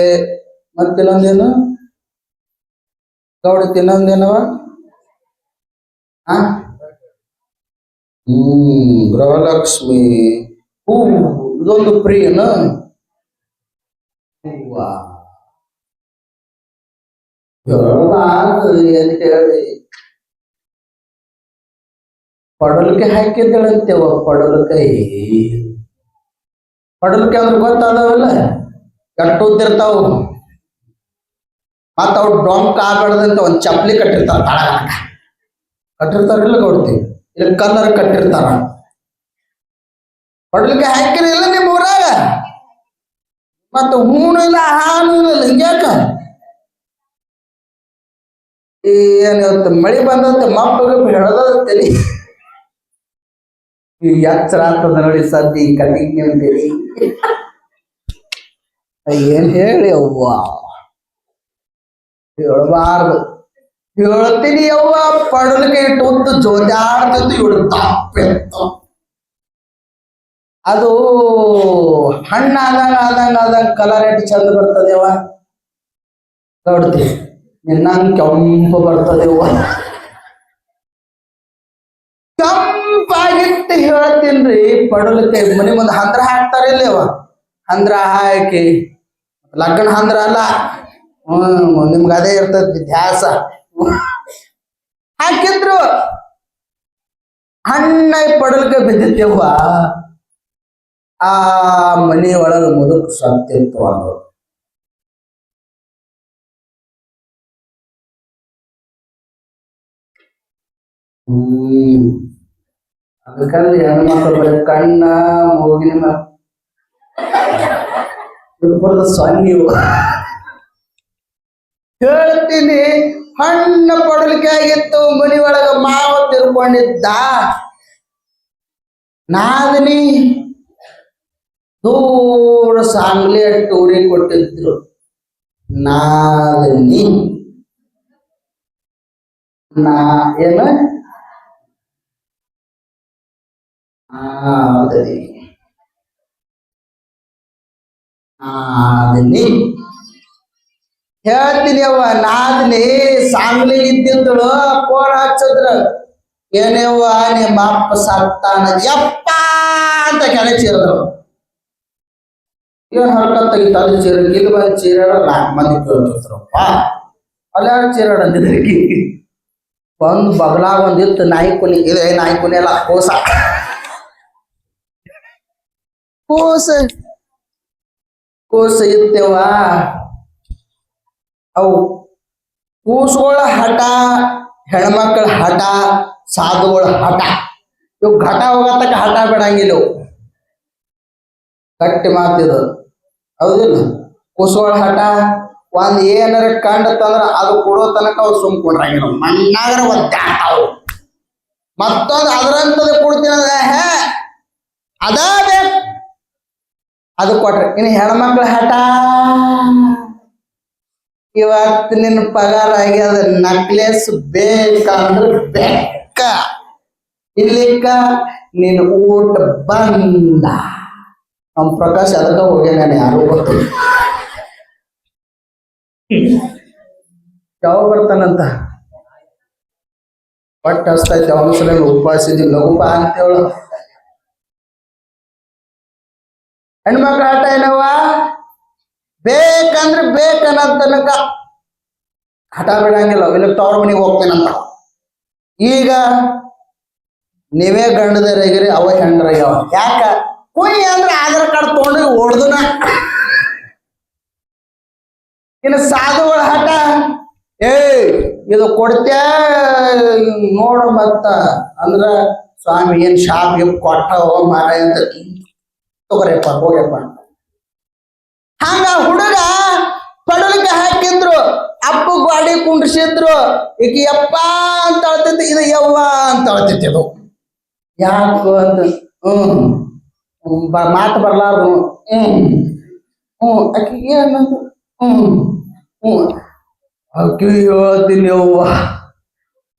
ಮತ್ತಿನ್ನೊಂದೇನು ಗೌಡ ತಿನ್ನೊಂದೇನವ, ಗೃಹಲಕ್ಷ್ಮಿ ಹೂ, ಇದೊಂದು ಫ್ರೀ ಏನು? ಏನ್ ಹೇಳಿ, ಪಡಲ್ಕೆ ಹಾಕಿದ್ದಳಂತೇವ. ಪಡಲ್ಕೈ ಅಂದ್ರೆ ಗೊತ್ತಾದವಲ್ಲ, ಕಟ್ಟುತ್ತಿರ್ತಾವ. ಮತ್ತ ಅವ್ರು ಡೊಂಕ್ ಆಗ್ಬಾರ್ದಂತ ಒಂದ್ ಚಪ್ಪಲಿ ಕಟ್ಟಿರ್ತಾರ, ಕಟ್ಟಿರ್ತಾರಿಲ್ಲ ಕೊಡ್ತೀವಿ, ಇಲ್ಲಿ ಕಲ್ಲರ್ ಕಟ್ಟಿರ್ತಾರ. ಪಡಲ್ಕೆ ಹಾಕಿರಿ ಇಲ್ಲ ನಿಮ್ಮ ಊರಾಗ? ಮತ್ತ ಹೂನು ಇಲ್ಲ, ಹಾನು ಇಲ್ಲ, ಹಿಂಗ್ಯಾಕ? ಏನ್ ಇವತ್ತು ಮಳಿ ಬಂದಂತ ಮಪ್ಪಗೆ ಹೇಳೋದತ್ತೇಳಿ ಎಚ್ಚರ ಆಗ್ತದ ನೋಡಿ. ಸದ್ದಿ ಕಣ್ಣಿಗೆ ಅಂತೀರಿ, ಏನ್ ಹೇಳಿ ಅವ್ವ, ಹೇಳಬಾರ್ದು. ಹೇಳ್ತೀನಿ ಅವ್ವ, ಪಡಲ್ಕೆ ಇಟ್ಟು ಒಂದು ಜೋಜಾಡ್ತಿದ್ದು ಇವಳು ತಪ್ಪಿತ್ತು. ಅದು ಹಣ್ಣು ಆದಂಗ ಕಲರ್ ಎಷ್ಟು ಚಂದ ಬರ್ತದೇವ ನೋಡ್ತಿ, ನಿನ್ನಂಗ್ ಕೆಂಪು ಬರ್ತದೇವ. ಕೆಂಪಾಗಿತ್ತು ಹೇಳ್ತೀನ್ರಿ. ಪಡಲ್ಕೆ ಮನೆ ಮುಂದೆ ಹಂದ್ರ ಹಾಕ್ತಾರಿಲ್ಲವ, ಹಂದ್ರ ಹಾಕಿ ಲಗ್ನ ಹಂದ್ರ ಅಲ್ಲ, ನಿಮ್ಗೆ ಅದೇ ಇರ್ತದ ಧ್ಯಾಸ. ಹಾಕಿದ್ರು ಹಣ್ಣ ಪಡಲ್ಕ ಬಿದ್ದಿತ್ತೇವ ಆ ಮನೆಯೊಳಗ ಮುದುಕ್ ಸತ್ತಿತ್ತು ಅಂದ್ರು. ಅದಕ್ಕಲ್ಲಿ ಹೆಣ್ಮಕ್ಳು ಬರೀ ಕಣ್ಣ ಮೂಗಿನ ಸ್ವಾಮಿಯು ಹೇಳ್ತೀನಿ. ಹಣ್ಣ ಪಡಲಿಕ್ಕೆ ಆಗಿತ್ತು, ಮನಿ ಒಳಗ ಮಾವ ತಿರ್ಕೊಂಡಿದ್ದ. ನಾದನಿ ದೂರ ಸಾಂಗ್ಲಿ ಅಷ್ಟು ಊರಿಗೆ ಕೊಟ್ಟಿದ್ರು. ನಾದನಿ ಏನ ನಾದನಿ ಹೇಳ್ತೀನಿ ಅವ್ವ. ನಾದನಿ ಸಾಂಗ್ಲಿ ಇದ್ದಿದ್ದಳು. ಫೋನ್ ಹಚ್ಚಿದ್ರ, ಏನೇವ್ವ ನಿಮ್ಮ ಅಪ್ಪ ಸತ್ತಾನ ಯಪ್ಪ ಅಂತ ಕೆಳಗೆ ಚೀರದ್ರು. ಏನ್ ಹರ್ಕ ತೆಗಿತ ಅಲ್ಲಿ ಚೀರ ಇಲ್ಲಿ ಬಂದು ಚೀರಾಡ 4 ಮಂದಿ ಕೇಳ್ತಿರ್ತಾರಪ್ಪ. ಅಲ್ಲ ಚೀರಾಡ ಅಂದಿದ್ರಿ ಒಂದು ಬಗಲಾಗ ಒಂದಿತ್ತು ನಾಯಿ ಕುನಿ. ಇದೆ ನಾಯಿ ಕುನಿ ಅಲ್ಲ, ಕೋಸ ಕೋಸ ಕೋಸ ಇತ್ತೇವ. ಅವು ಕೂಸುಗಳ ಹಠ, ಹೆಣ್ಮಕ್ಳ ಹಠ, ಸಾಧುಗಳ ಹಠ. ಇವು ಘಟ ಹೋಗತ್ತಕ್ಕ ಹಠ ಬಿಡಂಗಿಲ್ಲ. ಗಟ್ಟಿ ಮಾತಿದು ಹೌದಿಲ್ಲ. ಕೂಸುಗಳ ಹಠ ಒಂದ್ ಏನಾರ ಕಂಡತಂದ್ರ ಅದು ಕೊಡೋ ತನಕ ಅವು ಸುಮ್ಕೊಂಡ್ರಂಗಿಲ್ಲ. ಮಣ್ಣಾಗರ ಒದ್ದಾಡ್ತಾವು. ಮತ್ತೊಂದು ಅದರಂತದ ಕೊಡ್ತೀನಿ ಅಂದ್ರೆ ಅದ ಬೇಕು ಅದು ಕೊಟ್ರೆ. ಇನ್ನು ಹೆಣ್ಮಕ್ಳ ಹಠ, ಇವತ್ತು ನಿನ್ನ ಪಗಾರ ಆಗ್ಯದ, ನಕ್ಲೆಸ್ ಬೇಕಂದ್ರೆ ಬೆಕ್ಕ, ಇಲ್ಲಿಕ್ಕ ನಿನ್ನ ಊಟ ಬಂದ. ನಮ್ಮ ಪ್ರಕಾಶ್ ಅದಕ್ಕ ಹೋಗ್ಯ, ನಾನು ಯಾರು ಗೊತ್ತು ಯಾವ ಬರ್ತಾನಂತ. ಒಟ್ಟು ಹಸ್ತೈತಿ ಅವನ ಸಲ ಉಪವಾಸಿದ್ವಿ ಲಘುಪ ಅಂತೇಳು. ಹೆಣ್ಮಕ್ಳ ಆಟ ಏನವ, ಬೇಕಂದ್ರೆ ಬೇಕನ್ನೋ ತನಕ ಹಠ ಬಿಡಂಗಿಲ್ಲ. ಇಲ್ಲ ತವ್ರ ಮನೆಗೆ ಹೋಗ್ತೇನಂತ. ಈಗ ನೀವೇ ಗಂಡದರಾಗಿರಿ, ಅವ ಹೆಂಡ್ರಾಗ್ಯಾವ. ಯಾಕ ಕುಯ್ ಅಂದ್ರೆ ಆಧಾರ್ ಕಾರ್ಡ್ ತಗೊಂಡು ಓಡ್ದುನ. ಇನ್ನು ಸಾಧುಗಳ ಹಠ, ಇದು ಕೊಡ್ತೇ ನೋಡು ಮತ್ತ ಅಂದ್ರ ಸ್ವಾಮಿ ಏನ್ ಶಾಪ್ ಕೊಟ್ಟ ಮಾರ ಅಂತ ತಗೋರಪ್ಪ ಹೋಗ್ಯಪ್ಪ. ಹಂಗ ಹುಡುಗ ಪಡಲಿಕ್ಕೆ ಹಾಕಿದ್ರು, ಅಪ್ಪ ಗಾಡಿ ಕುಂಡ್ರಿಸಿದ್ರು. ಈಗ ಯಪ್ಪ ಅಂತ ಅಳ್ತೈತಿ, ಇದು ಯವ್ವ ಅಂತ ಅಳ್ತೈತಿ. ಅದು ಯಾಕು ಅಂತ ಮಾತು ಬರ್ಲಾರ್ದು ಆಕಿ ಏನಂತ ಆಕಿ ಹೇಳ್ತೀನಿ ಯವ್ವ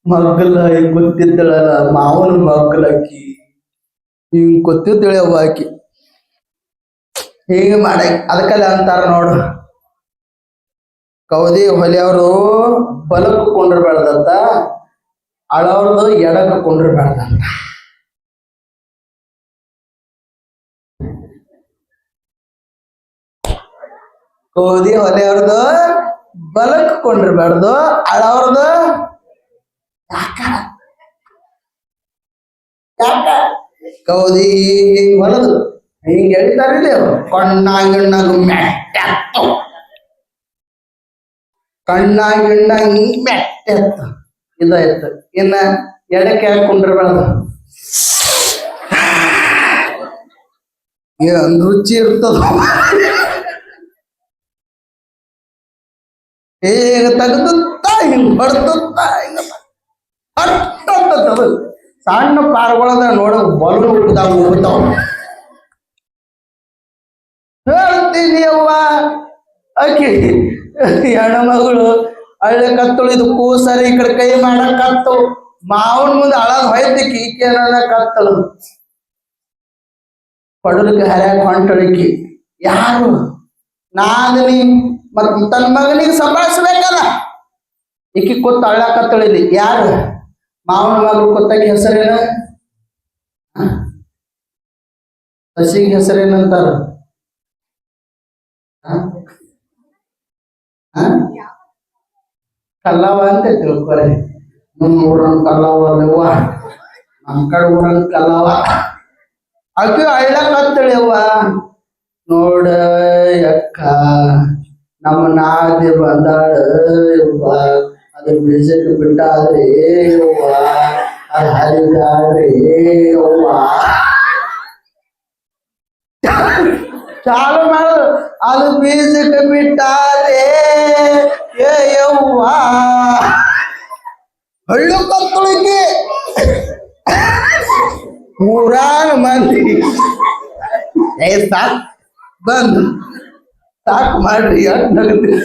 ಮಗ್ಗಲ ಗೊತ್ತಿದ್ದಳಲ್ಲ, ಮಾವನ ಮಗ್ಗಲಕ್ಕಿ ಹಿಂಗ್ ಗೊತ್ತಿದ್ದಳವ್ವ ಆಕಿ. ಹೀಗೆ ಮಾಡ ಅದಕ್ಕಲ್ಲ ಅಂತಾರ ನೋಡು, ಕೌದಿ ಹೊಲಿಯವರು ಬಲಕ್ಕೆ ಕೊಂಡಿರ್ಬಾರ್ದಂತ, ಅಳವ್ರದು ಎಡಕ್ಕೆ ಕೊಂಡಿರ್ಬಾರ್ದಂತ. ಕೌದಿ ಹೊಲಿಯವ್ರದು ಬಲಕ್ಕೆ ಕೊಂಡಿರ್ಬಾರ್ದು, ಅಳವ್ರದು ಯಾಕ ಯಾಕ ಕೌದಿ ಹಿಂಗ್ ಹೊಲದು ಹಿಂಗ್ ಹೇಳ್ತಾರಿಲ್ಲ, ಕಣ್ಣಾಗಿಣ್ಣಾಗ ಮೆಟ್ಟೆತ್ತು, ಕಣ್ಣಾಗಿಣ್ಣಾಗ ಮೆಟ್ಟೆತ್ತು ಇದಾಯ್ತು. ಇನ್ನ ಎಡಕ್ಕೆ ಹಾಕೊಂಡಿರ್ಬಾರ್ದು, ಏನ್ ರುಚಿ ಇರ್ತದ. ಈಗ ತೆಗೆದುತ್ತಾ ಹಿಂಗ್ ಬಡ್ದುತ್ತಾ ಹಿಂಗ ಅಷ್ಟೊಂದು ಸಣ್ಣ ಪಾರ್ಗಳದ ನೋಡ ಬಲು ಹುಟ್ಟಿದಾಗ ಹೋಗ್ತಾವ. ಹೇಳ್ತೀನಿ ಅವ್ವ ಆಕಿ ಹೆಣ್ಮಗಳು ಹಳ್ಳಿ ಕತ್ತಳು, ಇದು ಕೂಸರ ಈ ಕಡೆ ಕೈ ಮಾಡಕತ್ತು, ಮಾವನ ಮುಂದೆ ಅಳದ್ ಹೊಯ್ತಿಕ್ಕಿ ಈಕೇನ ಕತ್ತಳು ಪಡಲಿಕ್ಕೆ ಹರ್ಯಾಕ ಹೊಂಟಳಿಕಿ. ಯಾರು ನಾದನಿ ಮತ್ ತನ್ನ ಮಗನಿಗೆ ಸಂಭಾಳಿಸ್ಬೇಕಲ್ಲ. ಈಕಿ ಕೂತ್ ಅಳ್ಳಕತ್ತಳಿಲಿ. ಯಾರು ಮಾವನ ಮಗಳು ಕೂತಾಕಿ ಹೆಸರೇನ, ಹಸಿಗೆ ಹೆಸರೇನಂತಾರ, ಕಲ್ಲವ ಅಂತ ತಿಳ್ಕೊಳೆ. ನಮ್ಮ ಊರನ್ ಕಲ್ಲವ ಅಲ್ಲವ್ವ, ನಮ್ಮ ಕಡೆ ಊರಂಗ್ ಕಲ್ಲವ ಆಕೆ ಅಳ್ಳಕತ್ತಳಿಯವ್ವ. ನೋಡ ಅಕ್ಕ ನಮ್ಮ ನಾದಿ ಬಂದಾಳ ಯವ್ವ, ಅದು ಬೀಜಕ್ಕೆ ಬಿಟ್ಟಾದ್ರಿ ಯವ್ವ, ಅದು ಹರಿದಾಳ್ರಿ ಯವ್ವ. ಚಾಲು ಮಾಡುದು, ಅದು ಬೀಜಕ್ಕೆ ಬಿಟ್ಟಾರೆ ಯವ್ವ. ಹಳ್ಳು ಕತ್ತಳಿಗೆ ಊರಾನ ಮಂದಿ ಸಾಕ್ ಬಂದು ಸಾಕು ಮಾಡ್ರಿ ಅಂತ ನಗದ್ರಿ.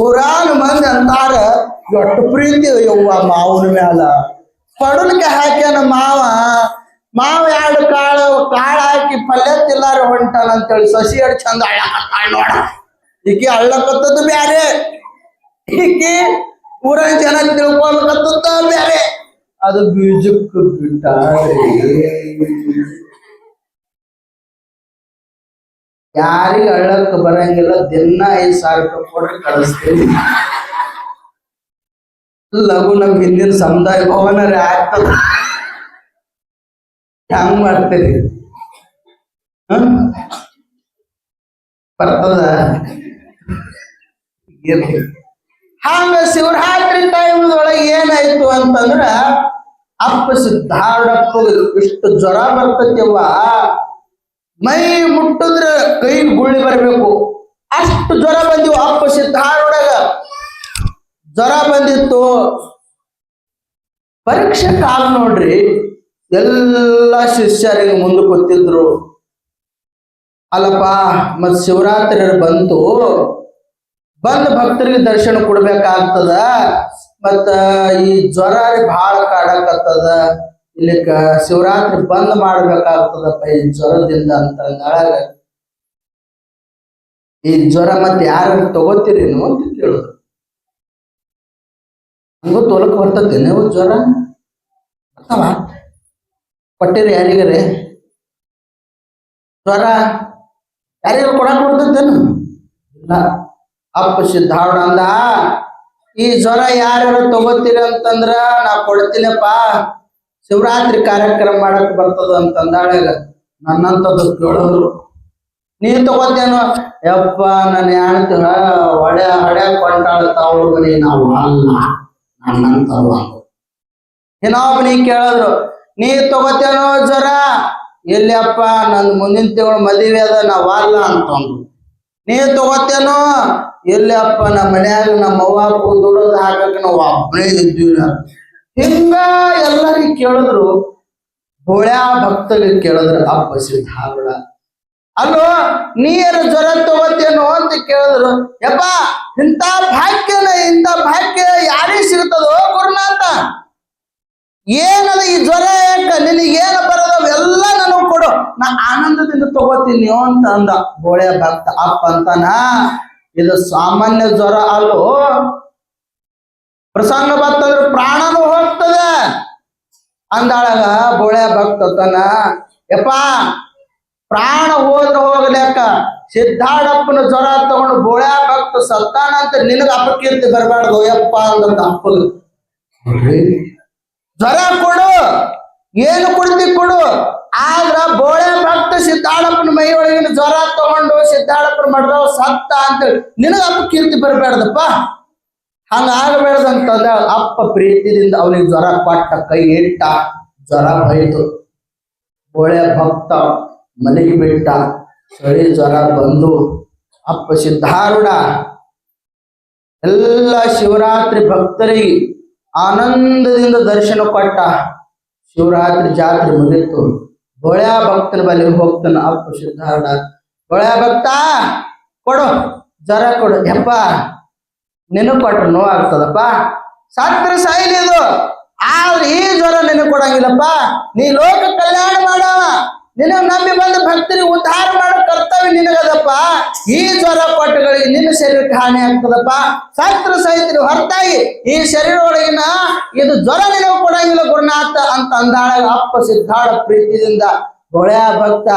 ಊರಾನ ಮಂದಿ ಅಂತಾರ ಎಷ್ಟು ಪ್ರೀತಿ ಯವ್ವ ಮಾವನ ಮ್ಯಾಲ. ಪಡಲ್ಕೆ ಹಾಕ್ಯಾನ ಮಾವ ಎರಡು ಕಾಳು ಹಾಕಿ ಪಲ್ಯ ತಿಲ್ಲಾರ ಹೊಂಟಾನ ಅಂತೇಳಿ ಸಸಿ ಎರಡು ಚಂದ ಅಳ್ಳಕತ್ತಾಳ ನೋಡ. ಈಕಿ ಅಳ್ಳಕತ್ತದ್ದು ಬ್ಯಾರೆ, ಈಕಿ ಊರಾನ ಜನ ತಿಳ್ಕೊಳಕತ್ತದ ಬ್ಯಾರೆ. ಅದು ಬೀಜಕ್ಕೆ ಬಿಟ್ಟಾರೆ. ಯಾರಿಗೆ ಅಳ್ಳಕ್ ಬರಂಗಿಲ್ಲ ದಿನ 5,000 ರೂಪಾಯಿ ಕೊಟ್ರೆ ಕಳಿಸ್ತೀವಿ. ಲಘು ನಮ್ ಹಿಂದಿನ ಸಮುದಾಯ ಭವನ ಆಗ್ತದ. ಹಂಗ್ ಮಾಡ್ತೀರಿ ಬರ್ತದ. ಹಂಗ ಶಿವರಾತ್ರಿ ಟೈಮ್ದೊಳಗೆ ಏನಾಯ್ತು ಅಂತಂದ್ರ ಅಪ್ಪ ಸಿದ್ಧಾರೂಢಪ್ಪ ಇಷ್ಟು ಜ್ವರ ಬರ್ತೈತಿವ್ವ, ಮೈ ಮುಟ್ಟಿದ್ರ ಕೈ ಗುಳ್ಳಿ ಬರ್ಬೇಕು ಅಷ್ಟು ಜ್ವರ ಬಂದಿವ. ಅಪ್ಪ ಸಿದ್ಧಾರೂಢಗ ಜ್ವರ ಬಂದಿತ್ತು. ಪರೀಕ್ಷೆ ಕಾಲ ನೋಡ್ರಿ, ಎಲ್ಲ ಶಿಷ್ಯರಿಗೆ ಮುಂದೆ ಕೂತಿದ್ರು. ಅಲ್ಲಪ್ಪ ಮತ್ ಶಿವರಾತ್ರಿ ಬಂತು, ಬಂದ್ ಭಕ್ತರಿಗೆ ದರ್ಶನ ಕೊಡ್ಬೇಕಾಗ್ತದ, ಮತ್ತ ಈ ಜ್ವರ ಬಹಳ ಕಾಡಕತ್ತದ, ಇಲ್ಲಿಕ ಶಿವರಾತ್ರಿ ಬಂದ್ ಮಾಡ್ಬೇಕಾಗ್ತದಪ್ಪ ಈ ಜ್ವರದಿಂದ ಅಂತ ನಾಳಾಗ. ಈ ಜ್ವರ ಮತ್ತೆ ಯಾರು ತಗೋತೀರೇನು ಅಂತ ಕೇಳುದು. ಹಂಗೂ ತೋಲಕ್ ಬರ್ತದೆ ನೀವು ಜ್ವರ ಅಥವಾ ಕೊಟ್ಟಿರಿ ಯಾರಿಗಾರೆ ಜ್ವರ? ಯಾರಿಗಾರ ಕೊಡಕ್ ಬರ್ತದೇನು? ಇಲ್ಲ. ಅಪ್ಪ ಸಿದ್ಧಾರೂಢ ಅಂದ, ಈ ಜ್ವರ ಯಾರು ತಗೋತೀರಿ ಅಂತಂದ್ರ ನಾ ಕೊಡ್ತೀನಪ್ಪ, ಶಿವರಾತ್ರಿ ಕಾರ್ಯಕ್ರಮ ಮಾಡಕ್ ಬರ್ತದ ಅಂತಂದಾಳಾಗ ನನ್ನಂತದ್ದು ಕೇಳಿದ್ರು. ನೀ ತಗೋತೇನೋ? ಯಪ್ಪ ನನ್ನ ಹೆಣ್ತಿ ಹೊಡೆ ಕೊಂಟಾಳ್ತಾವ್ರ ಮನಿ ನಾವು ಅಲ್ಲ ನನ್ನಂತವ್ರು. ಇನ್ನೊಬ್ಬ ನೀ ಕೇಳಿದ್ರು, ನೀ ತಗೋತೇನೋ ಜ್ವರ? ಎಲ್ಲಿಯಪ್ಪ ನಂದು ಮುಂದಿನ ತಿಂಗಳು ಮದುವೆ ಅದ ನಾವ್ ಅಲ್ಲ ಅಂತಂದ್ರು. ನೀ ತಗೋತೇನೋ? ಎಲ್ಲಿಯಪ್ಪ ನಮ್ಮ ಮನ್ಯಾಗ ನಮ್ಮ ಅವ್ವ ದುಡೋದು ಹಾಕಕ್ ನಾವು ಒಬ್ಬನೇ ಇದ್ದೀವಿ. ಹಿಂಗ ಎಲ್ಲರಿಗೆ ಕೇಳಿದ್ರು. ಬೋಳ್ಯಾ ಭಕ್ತರಿಗೆ ಕೇಳಿದ್ರು ಅಪ್ಪ ಸಿದ್ಧಾರೂಢ. ಅಲ್ಲೋ ನೀರು ಜ್ವರ ತಗೋತೇನೋ ಅಂತ ಕೇಳಿದ್ರು. ಯಪ್ಪ ಇಂಥ ಭಾಗ್ಯ ಯಾರಿಗೆ ಸಿಗ್ತದೋ ಗುರುನಾಥ? ಏನದ ಈ ಜ್ವರ? ಯಾಕ ನಿನಗೇನ ಬರೋದವ ಎಲ್ಲ ನನಗ್ ಕೊಡು, ನಾ ಆನಂದದಿಂದ ತಗೋತೀನಿ ಅಂತ ಅಂದ ಬೋಳ್ಯಾ ಭಕ್ತ. ಅಪ್ಪ ಅಂತಾನ, ಇದು ಸಾಮಾನ್ಯ ಜ್ವರ ಅಲ್ಲೋ, ಪ್ರಸಂಗ ಬರ್ತಂದ್ರೆ ಪ್ರಾಣನೂ ಹೋಗ್ತದೆ ಅಂದಾಳಗ ಬೋಳ್ಯಾ ಭಕ್ತ ತನ. ಯಪ್ಪ ಪ್ರಾಣ ಹೋದ್ರೆ ಹೋಗ್ಲೇಕ, ಸಿದ್ಧಾರೂಢಪ್ಪನ ಜ್ವರ ತಗೊಂಡು ಬೋಳ್ಯಾ ಭಕ್ತ ಸತ್ತಾನ ಅಂತ ನಿನಗ ಅಪಕೀರ್ತಿ ಬರಬಾರ್ದು ಯಪ್ಪ ಅಂದ ಅಪ್ಪ. ಜ್ವರ ಕೊಡು, ಏನು ಕೊಡ್ತಿ ಕೊಡು, ಆದ್ರ ಬೋಳ್ಯಾ ಭಕ್ತ ಸಿದ್ಧಾರೂಢಪ್ಪನ ಮೈ ಒಳಗಿನ ಜ್ವರ ತಗೊಂಡು ಸಿದ್ಧಾರೂಢಪ್ಪನ ಮಡ್ದವ ಸತ್ತ ಅಂತೇಳಿ ನಿನಗ ಅಪಕೀರ್ತಿ ಬರಬೇಡ್ದಪ್ಪ, ಹಂಗ ಆಗಬೇಡ್ದಂತಂದ. ಅಪ್ಪ ಪ್ರೀತಿದಿಂದ ಅವನಿಗೆ ಜ್ವರ ಕೊಟ್ಟ, ಕೈ ಇಟ್ಟ, ಜ್ವರ ಹೋಯ್ತು. ಬೋಳ್ಯಾ ಭಕ್ತ ಮನೆಗೆ ಬಿಟ್ಟ. ಚಳಿ ಜ್ವರ ಬಂದು ಅಪ್ಪ ಸಿದ್ಧಾರೂಢ ಎಲ್ಲ ಶಿವರಾತ್ರಿ ಭಕ್ತರಿಗೆ ಆನಂದದಿಂದ ದರ್ಶನ ಕೊಟ್ಟ. ಶಿವರಾತ್ರಿ ಜಾತ್ರೆ ಮುಗಿತು. ಬೋಳ್ಯಾ ಭಕ್ತನ ಬಳಿ ಹೋಗ್ತಾನ ಅಪ್ಪ ಸಿದ್ಧಾರೂಢ. ಬೋಳ್ಯಾ ಭಕ್ತ ಕೊಡು ಜ್ವರ ಕೊಡು. ಯಪ್ಪ ನಿನಗ್ ಕೊಟ್ರೆ ನೋವಾಗ್ತದಪ್ಪ, ಸತ್ರ ಸಾಯ್ಲಿದು, ಆದ್ರೆ ಈ ಜ್ವರ ನಿನಗ್ ಕೊಡಂಗಿಲ್ಲಪ್ಪ. ನೀ ಲೋಕ ಕಲ್ಯಾಣ ಮಾಡವ, ನಿನಗ್ ನಂಬಿ ಬಂದ ಭಕ್ತರಿಗೆ ಉದ್ಧಾರ ಮಾಡೋ ಕರ್ತವ್ಯ ನಿನಗದಪ್ಪ. ಈ ಜ್ವರ ಕೊಟ್ಟಗಳಿಗೆ ನಿನ್ನ ಶರೀರಕ್ಕೆ ಹಾನಿ ಆಗ್ತದಪ್ಪ. ಸತ್ರ ಸಹಿತ ಹೊರತಾಗಿ ಈ ಶರೀರ ಒಳಗಿನ ಇದು ಜ್ವರ ನಿನಗೆ ಕೊಡಂಗಿಲ್ಲ ಗುರುನಾಥ ಅಂತ ಅಂದಾಳ. ಅಪ್ಪ ಸಿದ್ಧಾರೂಢ ಪ್ರೀತಿಯಿಂದ ಬೋಳ್ಯಾ ಭಕ್ತ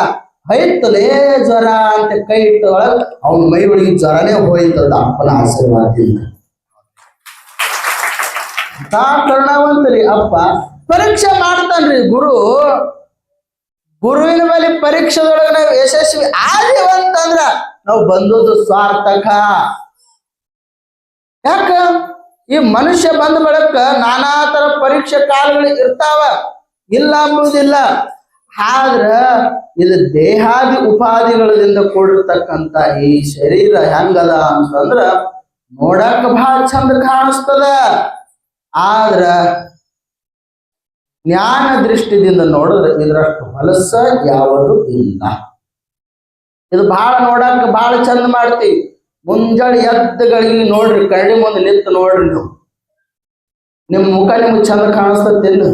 ಹೋಯ್ತಲೇ ಜ್ವರ ಅಂತ ಕೈ ಇಟ್ಟ ಒಳಗ ಅವನ ಮೈ ಒಳಗೆ ಜ್ವರನೇ ಹೋಯ್ತದ ಅಪ್ಪನ ಆಶೀರ್ವಾದದಿಂದ. ಕರುಣಾವಂತರಿ ಅಪ್ಪ. ಪರೀಕ್ಷೆ ಮಾಡ್ತಾನ್ರಿ ಗುರು. ಗುರುವಿನ ಮೇಲೆ ಪರೀಕ್ಷೆದೊಳಗೆ ನಾವು ಯಶಸ್ವಿ ಆದಿವಂತಂದ್ರ ನಾವು ಬಂದದ್ದು ಸಾರ್ಥಕ. ಯಾಕ ಈ ಮನುಷ್ಯ ಬಂದ ಬಳಿಕ ನಾನಾ ತರ ಪರೀಕ್ಷೆ ಕಾಲಗಳು ಇರ್ತಾವ, ಇಲ್ಲ ಅಂಬುದಿಲ್ಲ. ಆದ್ರ ಇದು ದೇಹಾದಿ ಉಪಾಧಿಗಳಿಂದ ಕೂಡಿರ್ತಕ್ಕಂತ ಈ ಶರೀರ ಹೆಂಗದ ಅಂತಂದ್ರ ನೋಡಕ್ ಬಹಳ ಚಂದ ಕಾಣಿಸ್ತದ. ಆದ್ರ ಜ್ಞಾನ ದೃಷ್ಟಿದಿಂದ ನೋಡಿದ್ರೆ ಇದರಷ್ಟು ಹೊಲಸ ಯಾವುದು ಇಲ್ಲ. ಇದು ಬಹಳ ನೋಡಕ್ ಬಹಳ ಚಂದ ಮಾಡ್ತೀವಿ. ಮುಂಜಾನೆ ಎದ್ದುಗಳಿಗೆ ನೋಡ್ರಿ, ಕರಡಿ ಮುಂದೆ ನಿಂತು ನೋಡ್ರಿ, ನೀವು ನಿಮ್ ಮುಖ ನಿಮ್ಗೆ ಚಂದ ಕಾಣಿಸ್ತೇನು?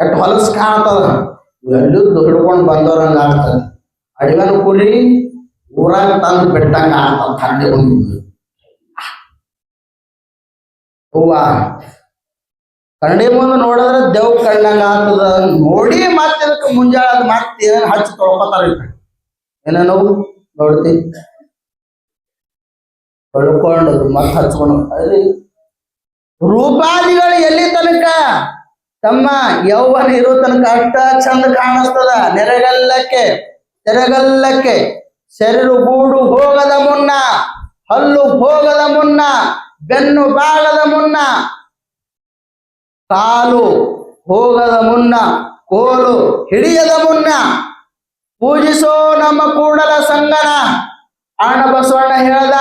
ಎಷ್ಟು ಹೊಲಸ ಕಾಣ್ತದ. ಎಲ್ಲಿದ್ದು ಹಿಡ್ಕೊಂಡು ಬಂದವ್ರಂಗ ಆಗ್ತದೆ. ಅಡಿವನ ಕುರಿ ಊರಾಗ ತಂದು ಬಿಟ್ಟಂಗ ಆಗ್ತದ. ಕರಡಿ ಬಂದಿದ್ದು ಹೂವ ಕರಡಿ ಮುಂದೆ ನೋಡಿದ್ರೆ ದೇವ್ ಕಂಡಂಗ ಆಗ್ತದ. ನೋಡಿ ಮತ್ತೆ ಇದಕ್ಕೆ ಮುಂಜಾನೆ ಅದು ಮತ್ತೆ ಏನೇನು ಹಚ್ಚಿ ತೊಳ್ಕೊತಾರ. ಏನೇನು ನೋಡ್ತಿ ತೊಳ್ಕೊಂಡು ಮತ್ತೆ ಹಚ್ಕೊಂಡು ಅಲ್ಲಿ ರೂಪಾದಿಗಳು ಎಲ್ಲಿ ತನಕ ತಮ್ಮ ಯೌವನ ಇರೋ ತನಕ ಅಷ್ಟ ಚಂದ ಕಾಣಿಸ್ತದ. ತೆರೆಗಲ್ಲಕ್ಕೆ ಶರೀರ ಗೂಡು ಹೋಗದ ಮುನ್ನ, ಹಲ್ಲು ಹೋಗದ ಮುನ್ನ, ಬೆನ್ನು ಬಾಗದ ಮುನ್ನ, ಕಾಲು ಹೋಗದ ಮುನ್ನ, ಕೋಲು ಹಿಡಿಯದ ಮುನ್ನ ಪೂಜಿಸೋ ನಮ್ಮ ಕೂಡಲ ಸಂಗನ ಅಣ್ಣ ಬಸವಣ್ಣ ಹೇಳ್ದ.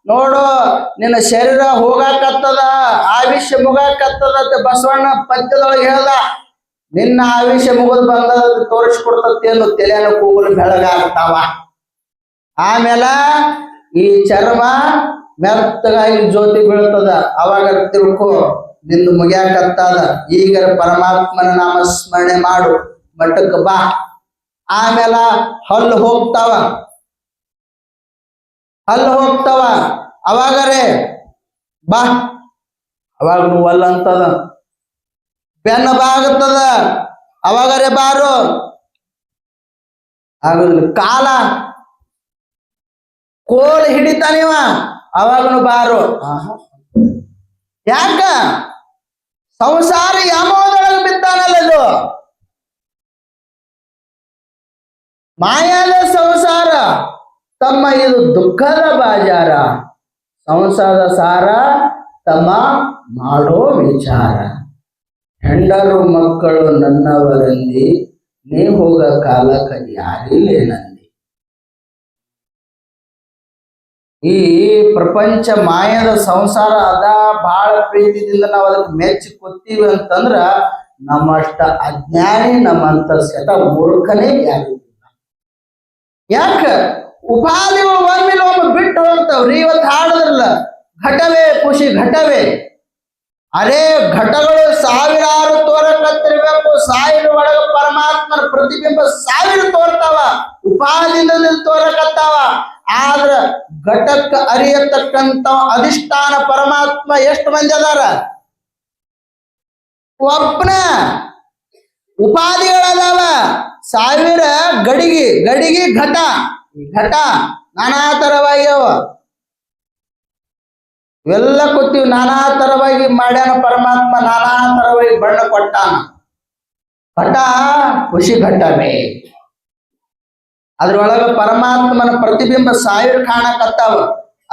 ನೋಡು ನಿನ್ನ ಶರೀರ ಹೋಗಾಕತ್ತದ, ಆಯುಷ್ಯ ಮುಗಾಕತ್ತದ ಅಂತ ಬಸವಣ್ಣ ಪದ್ಯದೊಳಗೆ ಹೇಳ್ದ. ನಿನ್ನ ಆಯುಷ್ಯ ಮುಗಿದು ಬಂದದ ತೋರಿಸ್ಕೊಡ್ತೇನು, ತಲೆಯನ್ನು ಕೂಗಲು ಬೆಳಗಾಗ್ತಾವ. ಆಮೇಲೆ ಈ ಚರ್ಮ ಮೆತ್ತಗಾಗಿ ಜ್ಯೋತಿ ಬೀಳ್ತದ. ಅವಾಗ ತಿಳ್ಕೊ ನಿಂದು ಮುಗಿಯಾಕತ್ತದ. ಈಗ ಪರಮಾತ್ಮನ ನಾಮ ಸ್ಮರಣೆ ಮಾಡು, ಮಠಕ್ಕೆ ಬಾ. ಆಮೇಲೆ ಹಲ್ಲು ಹೋಗ್ತಾವ. ಅವಾಗರೇ ಬಾ, ಅವಾಗ ಅಲ್ಲ ಅಂತದ. ಬೆನ್ನ ಬಾಗುತ್ತದ, ಅವಾಗರೇ ಬಾರು. ಆಗುದಿಲ್ಲ. ಕಾಲ ಕೋಲ್ ಹಿಡಿತಾನಿವ, ಅವಾಗನು ಬಾರು. ಯಾಕ ಸಂಸಾರ ಯಾಮೋದೊಳಗೆ ಬಿದ್ದಾನಲ್ಲ. ಇದು ಮಾಯಾದ ಸಂಸಾರ ತಮ್ಮ, ಇದು ದುಃಖದ ಬಾಜಾರ. ಸಂಸಾರದ ಸಾರ ತಮ್ಮ ಮಾಡೋ ವಿಚಾರ. ಹೆಂಡರು ಮಕ್ಕಳು ನನ್ನವರಂದಿ, ನೀ ಹೋಗ ಕಾಲಕ ಯಾರಿಲ್ಲೇನಂದಿ. ಈ ಪ್ರಪಂಚ ಮಾಯದ ಸಂಸಾರ ಅದ. ಬಹಳ ಪ್ರೀತಿದಿಂದ ನಾವು ಅದಕ್ಕೆ ಮೆಚ್ಚಿ ಕೂತೀವಿ ಅಂತಂದ್ರ ನಮ್ಮಷ್ಟ ಅಜ್ಞಾನಿ, ನಮ್ಮಂತ ಶತ ಮೂರ್ಖನೇ ಯಾರು. ಯಾಕ ಉಪಾಧಿಗಳು ಒಮ್ಮೆಲೆ ಒಮ್ಮೆ ಬಿಟ್ಟು ಹೋಗ್ತಾವ್ರಿ. ಇವತ್ತು ಹಾಡದ್ರಲ್ಲ, ಘಟವೇ ಖುಷಿ ಘಟವೇ. ಅರೇ ಘಟಗಳು ಸಾವಿರಾರು ತೋರಕತ್ತಿರ್ಬೇಕು. ಸಾವಿರ ಒಳಗ ಪರಮಾತ್ಮನ ಪ್ರತಿಬಿಂಬ ಸಾವಿರ ತೋರ್ತಾವ, ಉಪಾಧಿಯಿಂದ ತೋರಕತ್ತಾವ. ಆದ್ರ ಘಟಕ್ಕೆ ಅರಿಯತಕ್ಕಂತ ಅಧಿಷ್ಠಾನ ಪರಮಾತ್ಮ ಎಷ್ಟು ಮಂದಿ ಅದಾರ? ಒಬ್ಬನ. ಉಪಾಧಿಗಳದಾವ ಸಾವಿರ. ಗಡಿಗೆ ಘಟ ನಾನಾ ತರವಾಗಿ ಅವ. ಇವೆಲ್ಲ ಕೊತ್ತೀವಿ. ನಾನಾ ತರವಾಗಿ ಮಾಡ್ಯಾನ ಪರಮಾತ್ಮ, ನಾನಾ ತರವಾಗಿ ಬಣ್ಣ ಕೊಟ್ಟಾನ. ಘಟ ಖುಷಿ ಘಟವೇ. ಅದ್ರೊಳಗ ಪರಮಾತ್ಮನ ಪ್ರತಿಬಿಂಬ ಸಾವಿರ ಕಾಣಕತ್ತಾವ.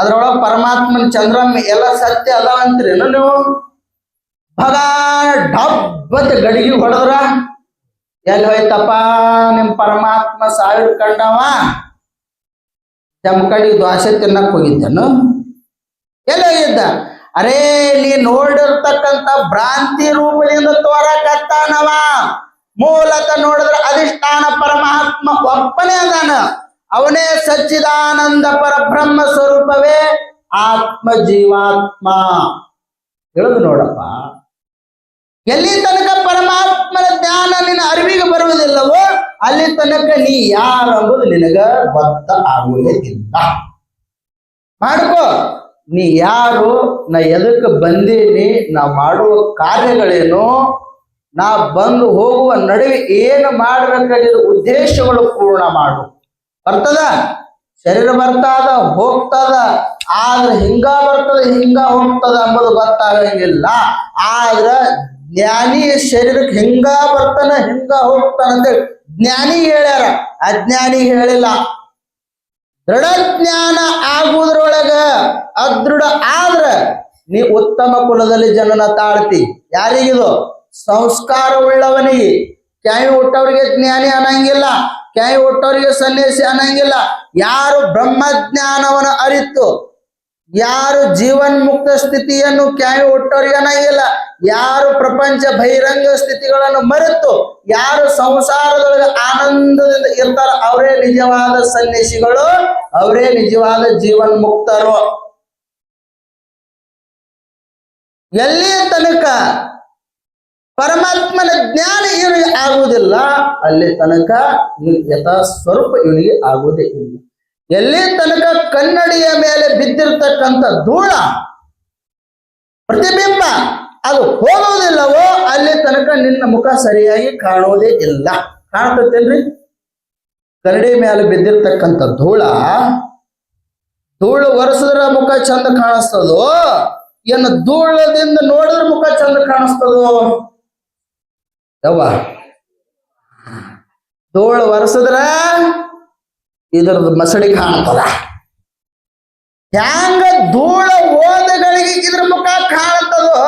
ಅದ್ರೊಳಗ ಪರಮಾತ್ಮನ ಚಂದ್ರಮ್ಮ ಎಲ್ಲ ಸತ್ಯ ಅದಾವಂತ್ರೇನು ನೀವು? ಭಗ ಡಬ್ಬತ್ ಗಡಿಗೆ ಹೊಡೆದ್ರ ಎಲ್ಲಿ ಹೋಯ್ತಪ್ಪ ನಿಮ್ ಪರಮಾತ್ಮ? ಸಾವಿರ ಕಂಡವ ಜಮಕಡಿ ದ್ವಾಸೆ ತಿನ್ನಕ್ ಹೋಗಿದ್ದೇನು? ಎಲ್ಲಿ ಹೋಗಿದ್ದ? ಅರೇ ನೀ ನೋಡಿರ್ತಕ್ಕಂಥ ಭ್ರಾಂತಿ ರೂಪದಿಂದ ತೋರಕತ್ತಾನವ. ಮೂಲತಃ ನೋಡಿದ್ರೆ ಅಧಿಷ್ಠಾನ ಪರಮಾತ್ಮ ಒಬ್ಬನೇ ಅದಾನ. ಅವನೇ ಸಚ್ಚಿದಾನಂದ ಪರಬ್ರಹ್ಮ ಸ್ವರೂಪವೇ ಆತ್ಮ ಜೀವಾತ್ಮ. ಹೇಳುದು ನೋಡಪ್ಪ. ಎಲ್ಲಿ ತನಕ ಪರಮಾತ್ಮನ ಜ್ಞಾನ ನಿನ್ನ ಅರಿವಿಗೆ ಬರುವುದಿಲ್ಲವೋ ಅಲ್ಲಿ ತನಕ ನೀ ಯಾರು ಎಂಬುದು ನಿನಗ ಗೊತ್ತ ಆಗುವುದಿಲ್ಲ. ಮಾಡ್ಕೋ, ನೀ ಯಾರು, ನಾ ಎದಕ್ಕೆ ಬಂದೀನಿ, ನಾ ಮಾಡುವ ಕಾರ್ಯಗಳೇನು, ನಾ ಬಂದು ಹೋಗುವ ನಡುವೆ ಏನು ಮಾಡಬೇಕಾಗಿದ್ದ ಉದ್ದೇಶಗಳು ಪೂರ್ಣ ಮಾಡು. ಬರ್ತದ, ಶರೀರ ಬರ್ತದ, ಹೋಗ್ತದ. ಆದ್ರೆ ಹಿಂಗ ಬರ್ತದ, ಹಿಂಗ ಹೋಗ್ತದ ಅಂಬುದು ಗೊತ್ತಾಗಂಗಿಲ್ಲ. ಆದ್ರ ಜ್ಞಾನಿ ಶರೀರಕ್ಕೆ ಹಿಂಗ ಬರ್ತಾನ ಹಿಂಗ ಹೋಗ್ತಾನ ಅಂತೇಳಿ ಜ್ಞಾನಿ ಹೇಳ್ಯಾರ, ಅಜ್ಞಾನಿ ಹೇಳಿಲ್ಲ. ದೃಢ ಜ್ಞಾನ ಆಗುವುದ್ರೊಳಗ ಅದೃಢ ಆದ್ರ ನೀ ಉತ್ತಮ ಕುಲದಲ್ಲಿ ಜನನ ತಾಳ್ತಿ. ಯಾರಿಗಿದು? ಸಂಸ್ಕಾರ ಉಳ್ಳವನಿಗೆ. ಕ್ಯಾಯಿ ಹುಟ್ಟವ್ರಿಗೆ ಜ್ಞಾನಿ ಅನ್ನಂಗಿಲ್ಲ, ಕ್ಯಾಯಿ ಹುಟ್ಟವ್ರಿಗೆ ಸನ್ಯಾಸಿ ಅನ್ನಂಗಿಲ್ಲ. ಯಾರು ಬ್ರಹ್ಮಜ್ಞಾನವನ್ನು ಅರಿತು, ಯಾರು ಜೀವನ್ಮುಕ್ತ ಸ್ಥಿತಿಯನ್ನು ಕ್ಯಾಯಿ ಹುಟ್ಟವ್ರಿಗೆ ಅನ್ನಂಗಿಲ್ಲ, ಯಾರು ಪ್ರಪಂಚ ಬಹಿರಂಗ ಸ್ಥಿತಿಗಳನ್ನು ಮರೆತು ಯಾರು ಸಂಸಾರದೊಳಗೆ ಆನಂದದಿಂದ ಇರ್ತಾರ ಅವರೇ ನಿಜವಾದ ಸನ್ಯಾಸಿಗಳು, ಅವರೇ ನಿಜವಾದ ಜೀವನ್ಮುಕ್ತರು. ಎಲ್ಲಿಯ ತನಕ ಪರಮಾತ್ಮನ ಜ್ಞಾನ ಇವನಿಗೆ ಆಗುವುದಿಲ್ಲ ಅಲ್ಲಿ ತನಕ ಯಥಾ ಸ್ವರೂಪ ಇವನಿಗೆ ಆಗುವುದೇ ಇಲ್ಲ. ಎಲ್ಲಿ ತನಕ ಕನ್ನಡಿಯ ಮೇಲೆ ಬಿದ್ದಿರ್ತಕ್ಕಂಥ ಧೂಳ ಪ್ರತಿಬಿಂಬ ಅದು ಹೋಗುವುದಿಲ್ಲವೋ ಅಲ್ಲಿ ತನಕ ನಿನ್ನ ಮುಖ ಸರಿಯಾಗಿ ಕಾಣುವುದೇ ಇಲ್ಲ. ಕಾಣ್ತೇನ್ರಿ? ಕನ್ನಡಿ ಮೇಲೆ ಬಿದ್ದಿರ್ತಕ್ಕಂಥ ಧೂಳು ಒರೆಸಿದ್ರ ಮುಖ ಚಂದ ಕಾಣಿಸ್ತದೋ, ಏನು ಧೂಳದಿಂದ ನೋಡಿದ್ರೆ ಮುಖ ಚಂದ ಕಾಣಿಸ್ತದೋ? ಯವ್ವ, ಧೂಳು ಒರೆಸಿದ್ರ ಇದರದ್ದು ಮಸಡಿ ಕಾಣ್ತದ. ಹ್ಯಾಂಗ ಧೂಳ ಓದಗಳಿಗೆ ಇದ್ರ ಮುಖ ಕಾಣ್ತದೋ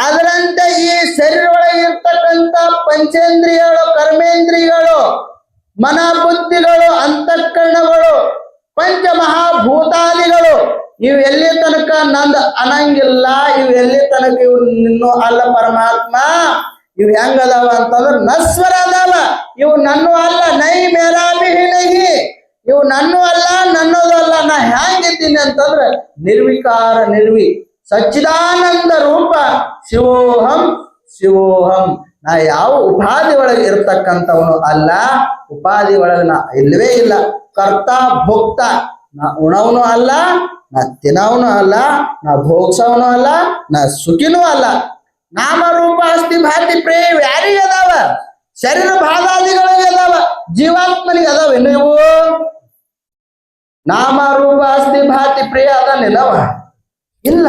ಅದರಂತೆ ಈ ಶರೀರ ಒಳಗೆ ಇರ್ತಕ್ಕಂಥ ಪಂಚೇಂದ್ರಿಯಗಳು, ಕರ್ಮೇಂದ್ರಿಯಗಳು, ಮನ ಬುದ್ಧಿಗಳು, ಅಂತಃಕರಣಗಳು, ಪಂಚಮಹಾಭೂತಾದಿಗಳು ಇವು ಎಲ್ಲಿ ತನಕ ನಂದು ಅನ್ನಂಗಿಲ್ಲ, ಇವು ಎಲ್ಲಿ ತನಕ ಇವು ನಿನ್ನೂ ಅಲ್ಲ ಪರಮಾತ್ಮ, ಇವು ಹೆಂಗ ಅದಾವ ಅಂತಂದ್ರ ನಶ್ವರ ಅದಾವ, ಇವು ನನ್ನೂ ಅಲ್ಲ, ನೈ ಮೇರಾಬಿಹಿ ನಹಿ, ಇವು ನನ್ನೂ ಅಲ್ಲ, ನನ್ನದು ಅಲ್ಲ, ನಾ ಹ್ಯಾಂಗಿದ್ದೀನಿ ಅಂತಂದ್ರ ನಿರ್ವಿಕಾರ ನಿರ್ವಿ ಸಚ್ಚಿದಾನಂದ ರೂಪ ಶಿವೋಹಂ ಶಿವೋಹಂ. ನಾ ಯಾವ ಉಪಾಧಿ ಒಳಗೆ ಇರ್ತಕ್ಕಂಥವನು ಅಲ್ಲ, ಉಪಾಧಿ ಒಳಗೆ ನಾ ಇಲ್ಲವೇ ಇಲ್ಲ. ಕರ್ತ ಭೋಕ್ತ, ನಾ ಉಣವನು ಅಲ್ಲ, ನಾ ತಿನ್ನವನು ಅಲ್ಲ, ನಾ ಭೋಗ್ಸವನು ಅಲ್ಲ, ನಾ ಸುಖಿನೂ ಅಲ್ಲ. ನಾಮ ರೂಪ ಅಸ್ತಿ ಭಾತಿ ಪ್ರೇಯ ಯಾರಿಗೆ ಅದಾವ? ಶರೀರ ಭಾಗಾದಿಗಳಿಗೆ ಅದಾವ, ಜೀವಾತ್ಮನಿಗೆ ಅದಾವ. ನೀವು ನಾಮ ರೂಪ ಅಸ್ತಿ ಭಾತಿ ಪ್ರಿಯ ಅದಾನಿಲ್ಲವ? ಇಲ್ಲ.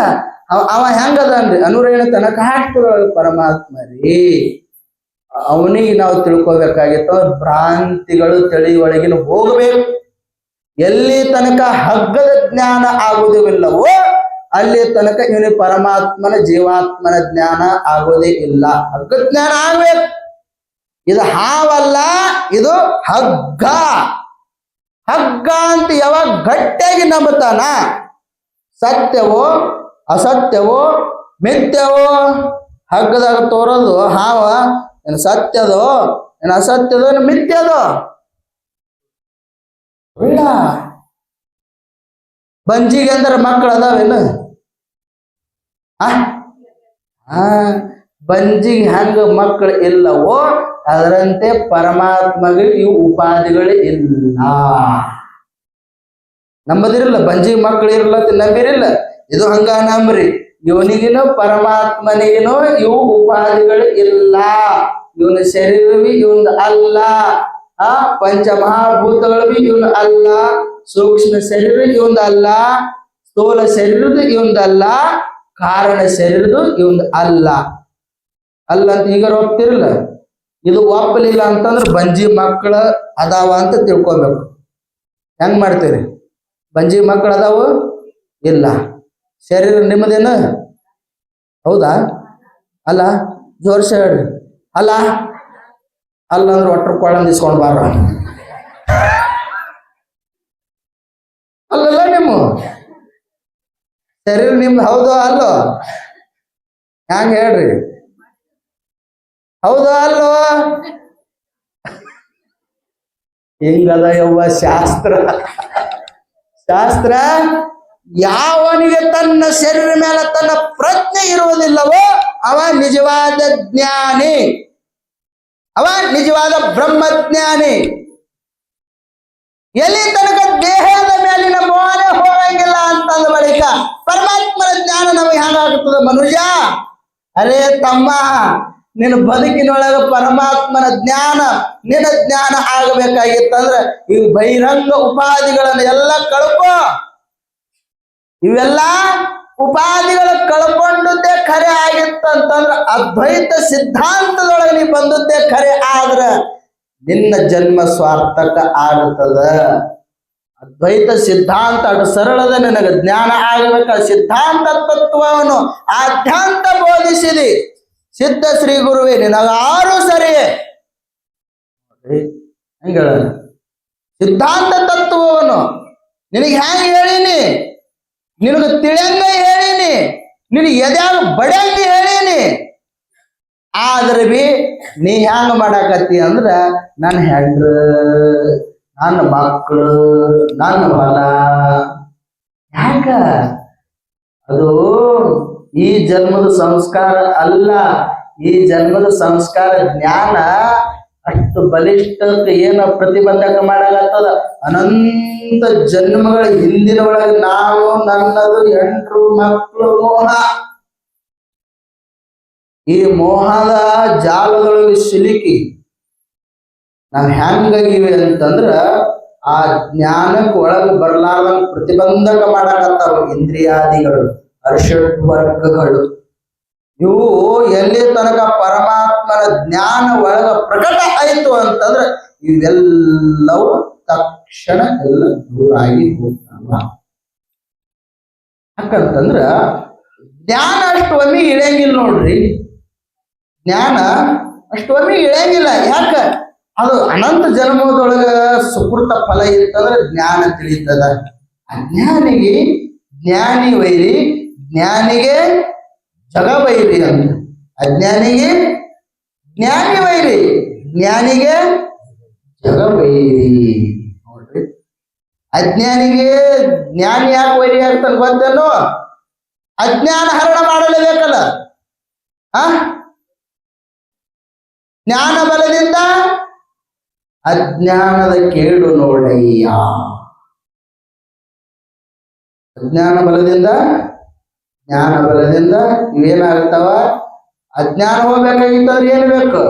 ಅವ ಹೆಂಗದನ್ರಿ? ಅನುರೇಣ ತನಕ ಹಾಕ್ತದೊಳಗೆ ಪರಮಾತ್ಮ ರೀ. ಅವನಿಗೆ ನಾವು ತಿಳ್ಕೊಬೇಕಾಗಿತ್ತು ಭ್ರಾಂತಿಗಳು ತಿಳಿಯೊಳಗಿನ ಹೋಗಬೇಕು. ಎಲ್ಲಿ ತನಕ ಹಗ್ಗದ ಜ್ಞಾನ ಆಗುವುದಿಲ್ಲವೋ ಅಲ್ಲಿ ತನಕ ಇವನಿಗೆ ಪರಮಾತ್ಮನ ಜೀವಾತ್ಮನ ಜ್ಞಾನ ಆಗೋದೇ ಇಲ್ಲ. ಹಗ್ಗ ಜ್ಞಾನ ಆಗ್ಬೇಕು. ಇದು ಹಾವಲ್ಲ, ಇದು ಹಗ್ಗ. ಹಗ್ಗ ಅಂತ ಯಾವಾಗ ಗಟ್ಟಿಯಾಗಿ ನಂಬುತ್ತಾನ, ಸತ್ಯವೋ ಅಸತ್ಯವೋ ಮಿಥ್ಯವೋ ಹಗ್ಗದಾಗ ತೋರೋದು ಹಾವ ಏನು ಸತ್ಯದೋ ಏನು ಅಸತ್ಯದೋ ಏನು ಮಿಥ್ಯದೋ? ಇಲ್ಲ. ಬಂಜಿಗೆ ಅಂದ್ರೆ ಮಕ್ಕಳು ಅದಾವೇನು? ಬಂಜಿಗೆ ಹಂಗ ಮಕ್ಕಳು ಇಲ್ಲವೋ ಅದರಂತೆ ಪರಮಾತ್ಮಗೆ ಇವು ಉಪಾಧಿಗಳು ಇಲ್ಲ. ನಂಬದಿರಲ್ಲ, ಬಂಜಿಗೆ ಮಕ್ಕಳು ಇರಲ್ಲ ನಂಬಿರಿಲ್ಲ. ಇದು ಹಂಗ ನಂಬ್ರಿ. ಇವನಿಗಿನೋ ಪರಮಾತ್ಮನಿಗಿನೋ ಇವು ಉಪಾಧಿಗಳು ಇಲ್ಲ. ಇವನ ಶರೀರವಿ ಇವನ್ ಅಲ್ಲ, ಪಂಚಮಹಾಭೂತಗಳು ಬಿ ಇವನ್ ಅಲ್ಲ, ಸೂಕ್ಷ್ಮ ಶರೀರ ಇವಂದ ಅಲ್ಲ, ಸ್ಥೂಲ ಶರೀರದ ಇವಂದಲ್ಲ, ಕಾರಣ ಶರೀರದು ಇವಂದ ಅಲ್ಲ. ಅಲ್ಲ ಅಂತ ಈಗ ಹೋಗ್ತಿರಲ್ಲ. ಇದು ಒಪ್ಪಲಿಲ್ಲ ಅಂತಂದ್ರೆ ಬಂಜಿ ಮಕ್ಕಳ ಅದಾವ ಅಂತ ತಿಳ್ಕೊಬೇಕು. ಹೆಂಗ್ ಮಾಡ್ತೀರಿ? ಬಂಜಿ ಮಕ್ಕಳು ಅದಾವು ಇಲ್ಲ, ಶರೀರ ನಿಮ್ಮದೇನು? ಹೌದಾ? ಅಲ್ಲ, ಜೋರ್ಸ ಹೇಳ್ರಿ. ಅಲ್ಲ ಅಲ್ಲ ಅಂದ್ರೆ ಒಟ್ಟರು ಕೊಳ್ಳಂದು ಇಸ್ಕೊಂಡು ಬಾರ. ಅಲ್ಲಲ್ಲ, ನಿಮ್ಮ ಶರೀರ ನಿಮ್ದು ಹೌದೋ ಅಲ್ಲೋ? ಹ್ಯಾಂಗ ಹೇಳ್ರಿ? ಹೌದೋ ಅಲ್ಲೋ? ಹಿಂಗದ ಯವ್ವ ಶಾಸ್ತ್ರ. ಶಾಸ್ತ್ರ ಯಾವನಿಗೆ ತನ್ನ ಶರೀರ ಮೇಲೆ ತನ್ನ ಪ್ರಜ್ಞೆ ಇರುವುದಿಲ್ಲವೋ ಅವ ನಿಜವಾದ ಜ್ಞಾನಿ, ಅವ ನಿಜವಾದ ಬ್ರಹ್ಮಜ್ಞಾನಿ. ಎಲ್ಲಿ ತನಕ ದೇಹದ ಮೇಲಿನ ಮೋಹನೆ ಹೋಗಂಗಿಲ್ಲ ಅಂತಂದ ಬಳಿಕ ಪರಮಾತ್ಮನ ಜ್ಞಾನ ನಮಗೆ ಹೇಗಾಗುತ್ತದೆ? ಮನುಜ, ಅರೇ ತಮ್ಮ, ನಿನ್ನ ಬದುಕಿನೊಳಗ ಪರಮಾತ್ಮನ ಜ್ಞಾನ ನಿನ್ನ ಜ್ಞಾನ ಆಗಬೇಕಾಗಿತ್ತಂದ್ರೆ ಇವು ಬಹಿರಂಗ ಉಪಾಧಿಗಳನ್ನ ಎಲ್ಲ ಕಳ್ಕೊ. ಇವೆಲ್ಲ ಉಪಾಧಿಗಳು ಕಳ್ಕೊಂಡದ್ದೇ ಖರೆ ಆಗಿತ್ತ ಅಂತಂದ್ರ ಅದ್ವೈತ ಸಿದ್ಧಾಂತದೊಳಗೆ ನೀ ಬಂದದ್ದೇ ಖರೆ, ಆದ್ರ ನಿನ್ನ ಜನ್ಮ ಸ್ವಾರ್ಥಕ ಆಗುತ್ತದ. ಅದ್ವೈತ ಸಿದ್ಧಾಂತ ಅದು ಸರಳದ, ನಿನಗೆ ಜ್ಞಾನ ಆಗಬೇಕ. ಸಿದ್ಧಾಂತ ತತ್ವವನ್ನು ಆದ್ಯಾಂತ ಬೋಧಿಸಿದಿ ಸಿದ್ಧ ಶ್ರೀ ಗುರುವೇ, ನಿನಗಾರು ಸರಿ. ಹೆಂಗ ಸಿದ್ಧಾಂತ ತತ್ವವನ್ನು ನಿನಗೆ ಹೆಂಗ ಹೇಳಿನಿ, ನಿನಗೆ ತಿಳಿಯಂಗ ಹೇಳಿನಿ, ನಿನಗೆ ಎದ್ಯಾಗ ಬಡ್ಯಂಗ ಹೇಳಿನಿ. ಆದ್ರೆ ಬಿ ನೀ ಹೆಂಗ ಮಾಡಾಕತ್ತಿ ಅಂದ್ರ ನನ್ನ ಹೆಂಡ್ರ, ನನ್ನ ಮಕ್ಕಳು, ನನ್ನ ಹೊಲ. ಯಾಕ? ಅದು ಈ ಜನ್ಮದ ಸಂಸ್ಕಾರ ಅಲ್ಲ. ಈ ಜನ್ಮದ ಸಂಸ್ಕಾರ ಜ್ಞಾನ ಅಷ್ಟು ಬಲಿಷ್ಠಕ್ಕೆ ಏನು ಪ್ರತಿಬಂಧಕ ಮಾಡಾಕತ್ತದ. ಅನಂತ ಜನ್ಮಗಳ ಹಿಂದಿನ ಒಳಗೆ ನಾನು, ನನ್ನದು, ಹೆಂಡ್ರು, ಮಕ್ಕಳು, ಮೋಹ. ಈ ಮೋಹದ ಜಾಲದೊಳಗೆ ಸಿಲುಕಿ ನಾವ್ ಹೆಂಗಾಗಿವಿ ಅಂತಂದ್ರ ಆ ಜ್ಞಾನಕ್ಕೆ ಒಳಗೆ ಬರ್ಲಾರ್ದಂಗ ಪ್ರತಿಬಂಧಕ ಮಾಡಾಕತ್ತಾವ ಇಂದ್ರಿಯಾದಿಗಳು, ಅರ್ಷಡ್ ವರ್ಗಗಳು. ಇವು ಎಲ್ಲಿ ತನಕ ಪರಮಾತ್ಮನ ಜ್ಞಾನ ಒಳಗ ಪ್ರಕಟ ಆಯ್ತು ಅಂತಂದ್ರ ಇವೆಲ್ಲವೂ ತಕ್ಷಣ ಎಲ್ಲ ದೂರಾಗಿ ಹೋಗ್ತಾವ. ಯಾಕಂತಂದ್ರ ಜ್ಞಾನ ಅಷ್ಟು ಒಮ್ಮೆ ಇಳಿಯಂಗಿಲ್ಲ ನೋಡ್ರಿ. ಜ್ಞಾನ ಅಷ್ಟು ಒಮ್ಮೆ ಇಳಿಯಂಗಿಲ್ಲ. ಯಾಕ? ಅದು ಅನಂತ ಜನ್ಮದೊಳಗ ಸುಕೃತ ಫಲ ಇರ್ತಂದ್ರೆ ಜ್ಞಾನ ತಿಳಿತದ. ಅಜ್ಞಾನಿಗೆ ಜ್ಞಾನಿ ವೈರಿ, ಜ್ಞಾನಿಗೆ ಜಗ ವೈರಿ ಅಂತ. ಅಜ್ಞಾನಿಗೆ ಜ್ಞಾನಿ ವೈರಿ, ಜ್ಞಾನಿಗೆ ಜಗ ವೈರಿ. ನೋಡ್ರಿ, ಅಜ್ಞಾನಿಗೆ ಜ್ಞಾನಿ ಯಾಕೆ ವೈರಿ ಆಗ್ತಾನೆ ಗೊತ್ತೇನೋ? ಅಜ್ಞಾನ ಹರಣ ಮಾಡಲೇಬೇಕಲ್ಲ. ಜ್ಞಾನ ಬಲದಿಂದ ಅಜ್ಞಾನದ ಕೇಡು ನೋಡಯ್ಯ. ಅಜ್ಞಾನ ಬಲದಿಂದ ಜ್ಞಾನ ಬಲದಿಂದ ಇವೇನಾಗ್ತಾವ? ಅಜ್ಞಾನ ಹೋಗ್ಬೇಕಾಗಿತ್ತಂದ್ರೆ ಏನ್ ಬೇಕು?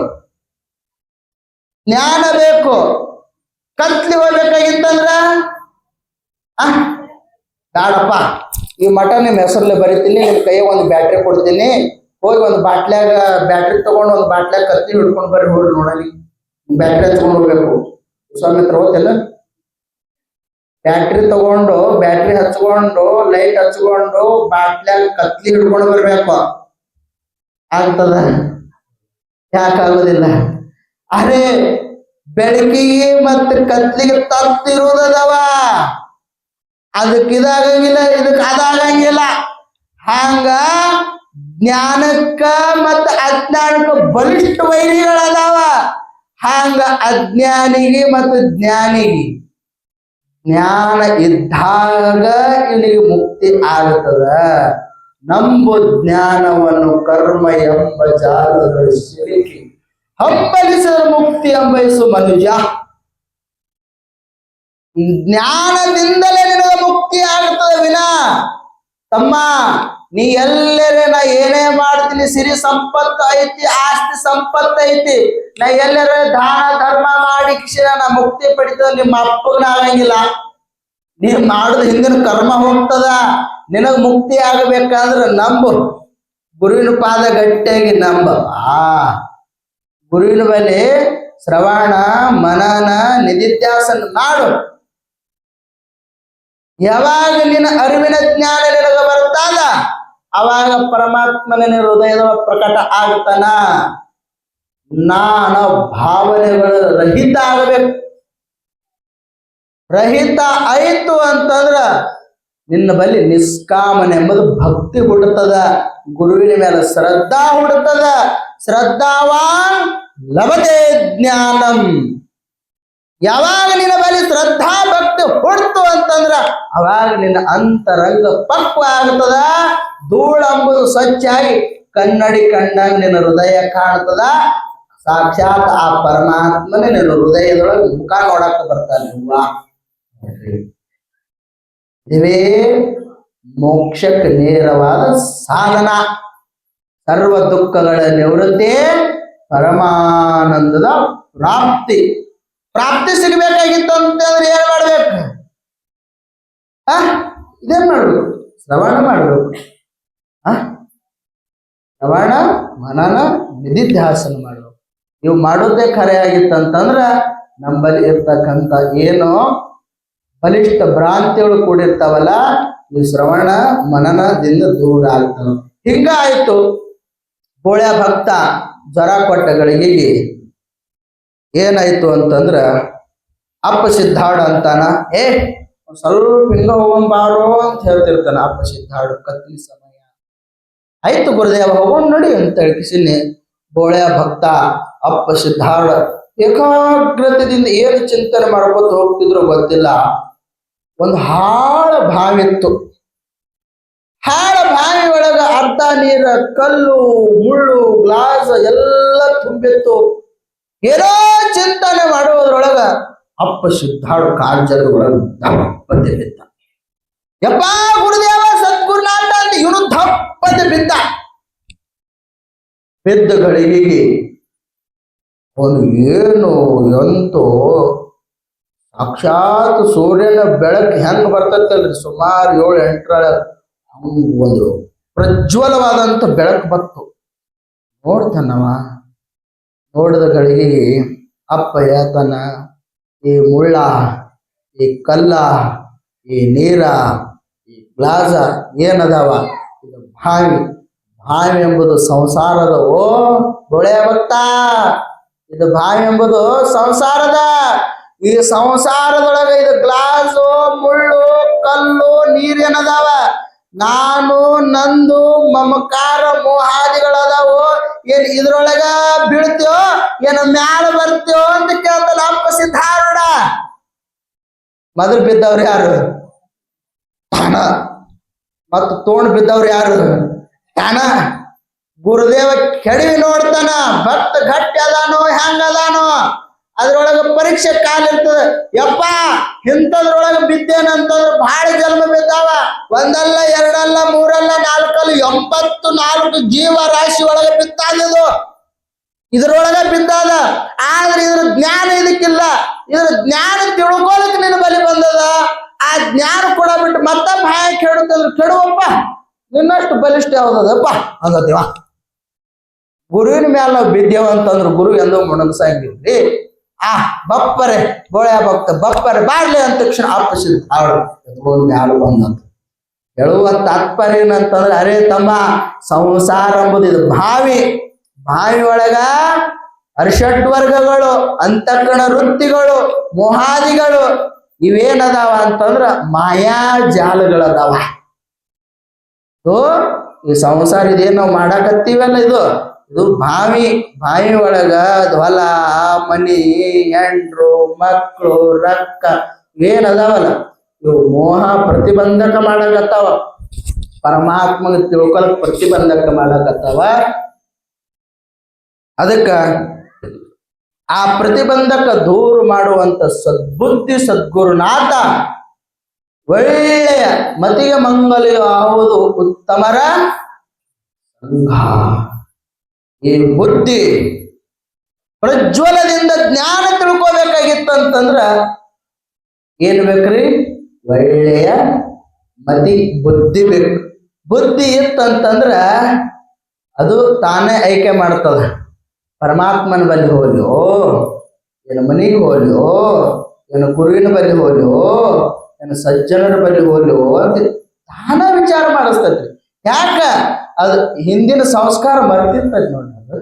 ಜ್ಞಾನ ಬೇಕು. ಕತ್ಲಿ ಹೋಗ್ಬೇಕಾಗಿತ್ತಂದ್ರ ಬೇಡಪ್ಪ, ಈ ಮಠ ನಿಮ್ಮ ಹೆಸರಲ್ಲೇ ಬರಿತೀನಿ, ನಿಮ್ ಕೈಯ ಒಂದು ಬ್ಯಾಟ್ರಿ ಕೊಡ್ತೀನಿ, ಹೋಗಿ ಒಂದು ಬಾಟ್ಲ್ಯಾಗ ಬ್ಯಾಟ್ರಿ ತಗೊಂಡು ಒಂದು ಬಾಟ್ಲ್ಯಾಗ ಕತ್ತಿ ಹಿಡ್ಕೊಂಡು ಬರ್ರಿ, ಹೋಗಿ ನೋಡಲಿ. ಬ್ಯಾಟ್ರಿ ಹಚ್ಕೊಂಡು ಹೋಗ್ಬೇಕು. ಸ್ವಾಮಿ ಹತ್ರ ಹೋಗ್ತಿಲ್ಲ, ಬ್ಯಾಟ್ರಿ ತಗೊಂಡು ಬ್ಯಾಟ್ರಿ ಹಚ್ಕೊಂಡು ಲೈಟ್ ಹಚ್ಕೊಂಡು ಬಾಟ್ಲ್ಯಾಗ ಕತ್ಲಿ ಹಿಡ್ಕೊಂಡು ಬರ್ಬೇಕು. ಆಗ್ತದ? ಯಾಕಾಗುದಿಲ್ಲ? ಅರೆ ಬೆಳಕಿಗೆ ಮತ್ತೆ ಕತ್ಲಿಗೆ ತಪ್ಪಿರುವುದವ. ಅದಕ್ಕೆ ಇದಾಗಂಗಿಲ್ಲ, ಇದಕ್ಕೆ ಅದಾಗಂಗಿಲ್ಲ. ಹಂಗ ಜ್ಞಾನಕ್ಕ ಮತ್ತು ಅಜ್ಞಾನಕ್ಕ ಬಲಿಷ್ಠ ವೈರಿಗಳದಾವ. ಹಂಗ ಅಜ್ಞಾನಿಗೆ ಮತ್ತು ಜ್ಞಾನಿಗೆ ಜ್ಞಾನ ಇದ್ದಾಗ ಇವನಿಗೆ ಮುಕ್ತಿ ಆಗುತ್ತದ. ನಂಬು ಜ್ಞಾನವನ್ನು ಕರ್ಮ ಎಂಬ ಜಾಲದಲ್ಲಿ ಸಿಲುಕಿ ಹಂಬಲಿಸಿದ ಮುಕ್ತಿ ಅಂಬಯಿಸು ಮನುಜ. ಜ್ಞಾನದಿಂದಲೇ ನಿನಗೆ ಮುಕ್ತಿ ಆಗುತ್ತದೆ ವಿನ ತಮ್ಮ ನೀ ಎಲ್ಲರೇ ನಾ ಏನೇ ಮಾಡ್ತೀನಿ, ಸಿರಿ ಸಂಪತ್ತು ಐತಿ, ಆಸ್ತಿ ಸಂಪತ್ತು ಐತಿ, ನಾ ಎಲ್ಲರ ದಾನ ಧರ್ಮ ಮಾಡಿ ನಾ ಮುಕ್ತಿ ಪಡಿತದ, ನಿಮ್ಮ ಅಪ್ಪಗನ ಆಗಂಗಿಲ್ಲ. ನೀ ಮಾಡುದ ಹಿಂದಿನ ಕರ್ಮ ಹೋಗ್ತದ. ನಿನಗ್ ಮುಕ್ತಿ ಆಗಬೇಕಾದ್ರೆ ನಂಬು, ಗುರುವಿನ ಪಾದ ಗಟ್ಟಿಯಾಗಿ ನಂಬ. ಗುರುವಿನ ಬಳಿ ಶ್ರವಣ ಮನನ ನಿಧಿಧ್ಯಾಸನ ಮಾಡು. ಯಾವಾಗ ನಿನ್ನ ಅರಿವಿನ ಜ್ಞಾನ ನಿನಗ ಬರ್ತಾನ, ಅವಾಗ ಪರಮಾತ್ಮನ ಹೃದಯದ ಪ್ರಕಟ ಆಗುತ್ತಾನ. ನಾನ ಭಾವನೆಗಳು ರಹಿತ ಆಗಬೇಕು. ರಹಿತ ಆಯ್ತು ಅಂತಂದ್ರ ನಿನ್ನ ಬಳಿ ನಿಷ್ಕಾಮನೆ ಎಂಬುದು ಭಕ್ತಿ ಹುಡುತ್ತದ. ಗುರುವಿನ ಮೇಲೆ ಶ್ರದ್ಧಾ ಹುಡುತ್ತದ. ಶ್ರದ್ಧಾವಾನ್ ಲಭತೆ ಜ್ಞಾನಂ. ಯಾವಾಗ ನಿನ್ನ ಬಳಿ ಶ್ರದ್ಧಾ ಭಕ್ತಿ ಹುಡ್ತು ಅಂತಂದ್ರ ಅವಾಗ ನಿನ್ನ ಅಂತರಂಗ ಪಕ್ವ ಆಗ್ತದ. ಧೂಳಂಬುದು ಸ್ವಚ್ಛಾಗಿ ಕನ್ನಡಿ ಕಂಡಂಗ ನಿನ್ನ ಹೃದಯ ಕಾಣ್ತದ. ಸಾಕ್ಷಾತ್ ಆ ಪರಮಾತ್ಮನೇ ನಿನ್ನ ಹೃದಯದೊಳಗೆ ಮುಖ ನೋಡಕ್ಕೆ ಬರ್ತಾನೆ. ಇವೇ ಮೋಕ್ಷಕ್ಕೆ ನೇರವಾದ ಸಾಧನ. ಸರ್ವ ದುಃಖಗಳ ನಿವೃತ್ತಿ, ಪರಮಾನಂದದ ಪ್ರಾಪ್ತಿ. ಪ್ರಾಪ್ತಿ ಸಿಗಬೇಕಾಗಿತ್ತು ಅಂತಂದ್ರೆ ಏನ್ ಮಾಡ್ಬೇಕು? ಇದೇನ್ ಮಾಡ್ಬೇಕು? ಶ್ರವಣ ಮಾಡ್ಬೇಕು. ಶ್ರವಣ ಮನನ ನಿಧಿಧ್ಯಾಸನ ಮಾಡಬೇಕು. ಇವು ಮಾಡೋದೇ ಖರೆ ಆಗಿತ್ತಂತಂದ್ರ ನಮ್ಮಲ್ಲಿ ಇರ್ತಕ್ಕಂಥ ಏನೋ ಬಲಿಷ್ಠ ಭ್ರಾಂತಿಗಳು ಕೂಡಿರ್ತಾವಲ್ಲ ಇವು ಶ್ರವಣ ಮನನದಿಂದ ದೂರ ಆಗ್ತವೆ. ಹಿಂಗಾಯ್ತು. ಬೋಳ್ಯ ಭಕ್ತ ಜ್ವರ ಕೊಟ್ಟ ಗಳಿಗೆಗೆ ಏನಾಯ್ತು ಅಂತಂದ್ರ ಅಪ್ಪ ಸಿದ್ಧಾಡು ಅಂತಾನ, ಸ್ವಲ್ಪ ಹಿಂಗ ಹೋಗಂಬಾರೋ ಅಂತ ಹೇಳ್ತಿರ್ತಾನ ಅಪ್ಪ ಸಿದ್ಧಾಡು. ಕತ್ಲಿ ಸಮಯ ಆಯ್ತು ಗುರುದೇವ ಹೋಗೋಣ ನೋಡಿ ಅಂತ ಹೇಳ್ಕಿಸಿನಿ. ಬೋಳ್ಯ ಭಕ್ತ ಅಪ್ಪ ಸಿದ್ಧಾಡ ಏಕಾಗ್ರತೆಯಿಂದ ಏನು ಚಿಂತನೆ ಮಾಡ್ಕೊತ ಹೋಗ್ತಿದ್ರು ಗೊತ್ತಿಲ್ಲ. ಒಂದು ಹಾಳ ಬಾವಿ ಇತ್ತು. ಹಾಳ ಬಾವಿ ಒಳಗ ಅರ್ಧ ನೀರ, ಕಲ್ಲು ಮುಳ್ಳು ಗ್ಲಾಸ್ ಎಲ್ಲ ತುಂಬಿತ್ತು. ಏನೋ ಚಿಂತನೆ ಮಾಡುವುದ್ರೊಳಗ ಅಪ್ಪ ಸಿದ್ಧಾಡು ಕಾಲ್ಜದ ಒಳಗ ದಪ್ಪತ್ತೆ ಬಿದ್ದ. ಯಪ್ಪ ಗುರುದೇವ ಸದ್ಗುರುನಾಥ ಅಂತ ಇವನು ದಪ್ಪತ್ತೆ ಬಿದ್ದ. ಬಿದ್ದ ಗಳಿಗೆಗೆ ಅವನು ಏನು ಎಂತೋ ಸಾಕ್ಷಾತ್ ಸೂರ್ಯನ ಬೆಳಕು ಹೆಂಗ್ ಬರ್ತೈತಲ್ರಿ, ಸುಮಾರು 7-8 ಒಂದು ಪ್ರಜ್ವಲವಾದಂತ ಬೆಳಕು ಬತ್ತು. ನೋಡ್ತಾನವ. ನೋಡಿದ ಗಳಿಗೆ ಅಪ್ಪ ಹೇಳ್ತಾನ, ಈ ಮುಳ್ಳ, ಈ ಕಲ್ಲ, ಈ ನೀರ, ಈ ಗ್ಲಾಸ ಏನದಾವ ಇದು ಬಾವಿ. ಬಾವಿ ಎಂಬುದು ಸಂಸಾರದ. ಓ ಬೋಳ್ಯ ಭಕ್ತ, ಇದು ಬಾವಿ ಎಂಬುದು ಸಂಸಾರದ. ಈ ಸಂಸಾರದೊಳಗ ಇದು ಗ್ಲಾಸು, ಮುಳ್ಳು, ಕಲ್ಲು, ನೀರೇನದಾವ. ನಾನು ನಂದು ಮಮಕಾರ ಮೋಹಾದಿಗಳದಾವು. ಏನ್ ಇದ್ರೊಳಗ ಬೀಳ್ತೇವೋ ಏನು ಮ್ಯಾಲ ಬರ್ತೇವೋ ಅಂತ ಕೇಳ್ತಾನ ಅಪ್ಪ ಸಿದ್ಧಾರೂಢ. ಮೊದಲು ಬಿದ್ದವ್ರು ಯಾರು? ತಾನ. ಮತ್ತ ತೋಣ್ ಬಿದ್ದವ್ರು ಯಾರು? ತಾನ. ಗುರುದೇವ ಕೆಡವಿ ನೋಡ್ತಾನ, ಭಕ್ತ ಗಟ್ಟಿ ಅದಾನೋ ಹೆಂಗ ಅದಾನೋ. ಅದ್ರೊಳಗ ಪರೀಕ್ಷೆ ಕಾಲ ಇರ್ತದ. ಯಪ್ಪ ಇಂಥದ್ರೊಳಗ ಬಿದ್ದೇನಂತಂದ್ರ ಬಹಳ ಜನ್ಮ ಬಿದ್ದಾವ. ಒಂದಲ್ಲ, ಎರಡಲ್ಲ, ಮೂರಲ್ಲ, ನಾಲ್ಕಲ್ಲ, 84 ಜೀವ ರಾಶಿ ಒಳಗ ಬಿತ್ತಾದಿದು. ಇದ್ರೊಳಗ ಬಿದ್ದಾದ. ಆದ್ರೆ ಇದ್ರ ಜ್ಞಾನ ಇದಕ್ಕಿಲ್ಲ. ಇದ್ರ ಜ್ಞಾನ ತಿಳ್ಕೊಳಕ್ ನಿನ್ನ ಬಲಿ ಬಂದದ. ಆ ಜ್ಞಾನ ಕೂಡ ಬಿಟ್ಟು ಮತ್ತ ಭಯ ಕೆಡುತ್ತಂದ್ರ ಕೆಡುವಪ್ಪ, ನಿನ್ನಷ್ಟು ಬಲಿಷ್ಠ ಯಾವ್ದದಪ್ಪ ಅಂದದೇವ. ಗುರುವಿನ ಮ್ಯಾಲ ನಾವು ಬಿದ್ದೇವ ಅಂತಂದ್ರ ಗುರು ಎಂದೋ ಮುಣಗ್ಸಂಗಿಲ್ರಿ. ಬಪ್ಪರೆ ಬೋಳ್ಯ ಭಕ್ತ ಬಪ್ಪರೆ ಬಾಡ್ಲಿ ಅಂದ ತಕ್ಷಣ ಅಪ್ಪ ಸಿದ್ಧಾಡು ಮ್ಯಾಲ ಬಂದಂತ. ಹೇಳುವ ತಾತ್ಪರ್ಯ ಏನಂತಂದ್ರೆ, ಅರೇ ತಮ್ಮ, ಸಂಸಾರ ಎಂಬುದು ಇದು ಬಾವಿ. ಬಾವಿ ಒಳಗ ಅರಿಷಡ್ ವರ್ಗಗಳು, ಅಂತಃಕರಣ ವೃತ್ತಿಗಳು, ಮೋಹಾದಿಗಳು ಇವೇನದಾವ ಅಂತಂದ್ರ ಮಾಯಾ ಜಾಲಗಳದಾವ. ಈ ಸಂಸಾರ ಇದೇನ್ ನಾವು ಮಾಡಾಕತ್ತೀವಲ್ಲ, ಇದು ಬಾವಿ. ಬಾವಿ ಒಳಗ ಹೊಲ, ಮನಿ, ಹೆಂಡ್ರು, ಮಕ್ಕಳು, ರೊಕ್ಕ ಇವೇನದಾವಲ್ಲ ಇವು ಮೋಹ ಪ್ರತಿಬಂಧಕ ಮಾಡಕತ್ತಾವ. ಪರಮಾತ್ಮಗೆ ತಿಳ್ಕೊಳಕ್ ಪ್ರತಿಬಂಧಕ ಮಾಡಕತ್ತಾವ. ಅದಕ್ಕ ಆ ಪ್ರತಿಬಂಧಕ ದೂರ ಮಾಡುವಂತ ಸದ್ಬುದ್ಧಿ ಸದ್ಗುರುನಾಥ ಒಳ್ಳೆಯ ಮತಿಗೆ ಮಂಗಲಿಯು ಆವುದು ಉತ್ತಮರ ಸಂಘ. ಈ ಬುದ್ಧಿ ಪ್ರಜ್ವಲದಿಂದ ಜ್ಞಾನ ತಿಳ್ಕೋಬೇಕಾಗಿತ್ತಂತಂದ್ರ ಏನ್ ಬೇಕ್ರಿ? ಒಳ್ಳೆಯ ಮತಿ ಬುದ್ಧಿ ಬೇಕು. ಬುದ್ಧಿ ಇತ್ತಂತಂದ್ರ ಅದು ತಾನೇ ಆಯ್ಕೆ ಮಾಡ್ತದ. ಪರಮಾತ್ಮನ ಬಳಿ ಹೋಗ್ಯೋ, ಏನು ಮನೆಗೆ ಹೋಗ್ಯೋ, ಏನು ಗುರುವಿನ ಬಳಿ ಹೋಗ್ಯೋ, ಏನು ಸಜ್ಜನರ ಬಳಿ ಹೋಗ್ಯೋ ಅಂತ ತಾನ ವಿಚಾರ ಮಾಡಿಸ್ತೈತ್ರಿ. ಯಾಕ? ಅದು ಹಿಂದಿನ ಸಂಸ್ಕಾರ ಮರ್ತಿರ್ತೈತಿ ನೋಡ್ರಿ. ಅದು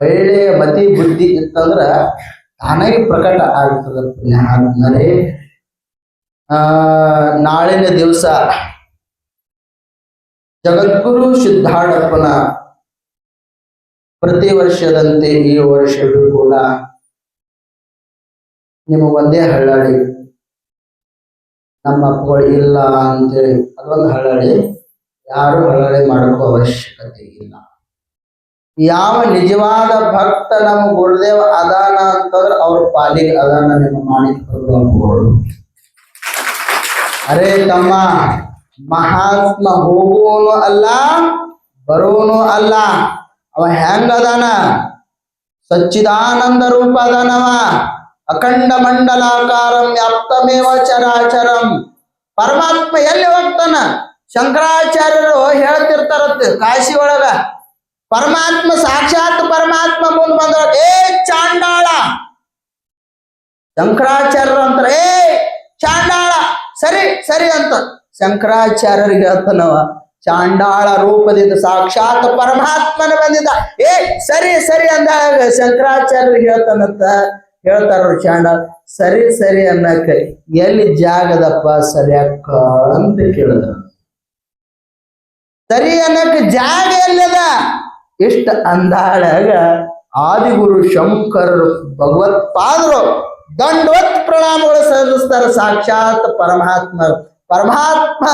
ಒಳ್ಳೆಯ ಮತಿ ಬುದ್ಧಿ ಇತ್ತಂದ್ರ ತಾನಾಗಿ ಪ್ರಕಟ ಆಗ್ತದ. ಆದ್ಮೇಲೆ ನಾಳಿನ ದಿವಸ ಜಗದ್ಗುರು ಸಿದ್ಧಾಡಪ್ಪನ ಪ್ರತಿ ವರ್ಷದಂತೆ ಈ ವರ್ಷವೂ ಕೂಡ ನಿಮ್ಮ ಒಂದೇ ಹಳ್ಳಾಳಿ, ನಮ್ಮ ಅಪ್ಪಗಳು ಇಲ್ಲ ಅಂತೇಳಿ ಅದೊಂದು ಹಳ್ಳಾಳಿ, ಯಾರು ಹಳ್ಳಾಳಿ ಮಾಡೋಕ್ಕೂ ಅವಶ್ಯಕತೆ ಇಲ್ಲ. ಯಾವ ನಿಜವಾದ ಭಕ್ತ ನಮ್ಮ ಗುರುದೇವ ಅದಾನ ಅಂತಂದ್ರೆ ಅವ್ರ ಪಾಲಿಗೆ ಅದಾನ ನಿಮ್ಮ ಮಾಣಿಕರು. ಅರೇ ತಮ್ಮ, ಮಹಾತ್ಮ ಹೋಗುವನು ಅಲ್ಲ, ಬರುವನು ಅಲ್ಲ. ಅವ ಹೆಂಗ ಅದಾನ? ಸಚ್ಚಿದಾನಂದ ರೂಪ ಅದಾನವ. ಅಖಂಡ ಮಂಡಲಾಕಾರಂ ವ್ಯಾಪ್ತಮೇವ ಚರಾಚರಂ. ಪರಮಾತ್ಮ ಎಲ್ಲಿ ಹೋಗ್ತಾನ? ಶಂಕರಾಚಾರ್ಯರು ಹೇಳ್ತಿರ್ತಾರಂತೆ, ಮತ್ತೆ ಕಾಶಿ ಒಳಗ ಪರಮಾತ್ಮ ಸಾಕ್ಷಾತ್ ಪರಮಾತ್ಮ ಮುಂದ್ ಬಂದ ಏ ಚಾಂಡಾಳ, ಶಂಕರಾಚಾರ್ಯರು ಅಂತಾರೆ ಏ ಚಾಂಡಾಳ ಸರಿ ಸರಿ ಅಂತ ಶಂಕರಾಚಾರ್ಯರಿಗೆ ಹೇಳ್ತಾನವ. ಚಾಂಡಾಳ ರೂಪದಿಂದ ಸಾಕ್ಷಾತ್ ಪರಮಾತ್ಮನ ಬಂದಿದ್ದ. ಏ ಸರಿ ಸರಿ ಅಂದಾಗ ಶಂಕರಾಚಾರ್ಯರಿಗೆ ಹೇಳ್ತಾರ ಚಾಂಡಾಳ. ಸರಿ ಸರಿ ಅನ್ನಕ ಎಲ್ಲಿ ಜಾಗದಪ್ಪ ಸರಿಯಾಕ ಅಂತ ಕೇಳಿದ. ಸರಿ ಅನ್ನಕ ಜಾಗ ಎಲ್ಲದ ಇಷ್ಟ ಅಂದಾಳಾಗ ಆದಿಗುರು ಶಂಕರರು ಭಗವತ್ಪಾದರು ದಂಡವತ್ ಪ್ರಣಾಮಗಳು ಸಲ್ಲಿಸ್ತಾರ. ಸಾಕ್ಷಾತ್ ಪರಮಾತ್ಮ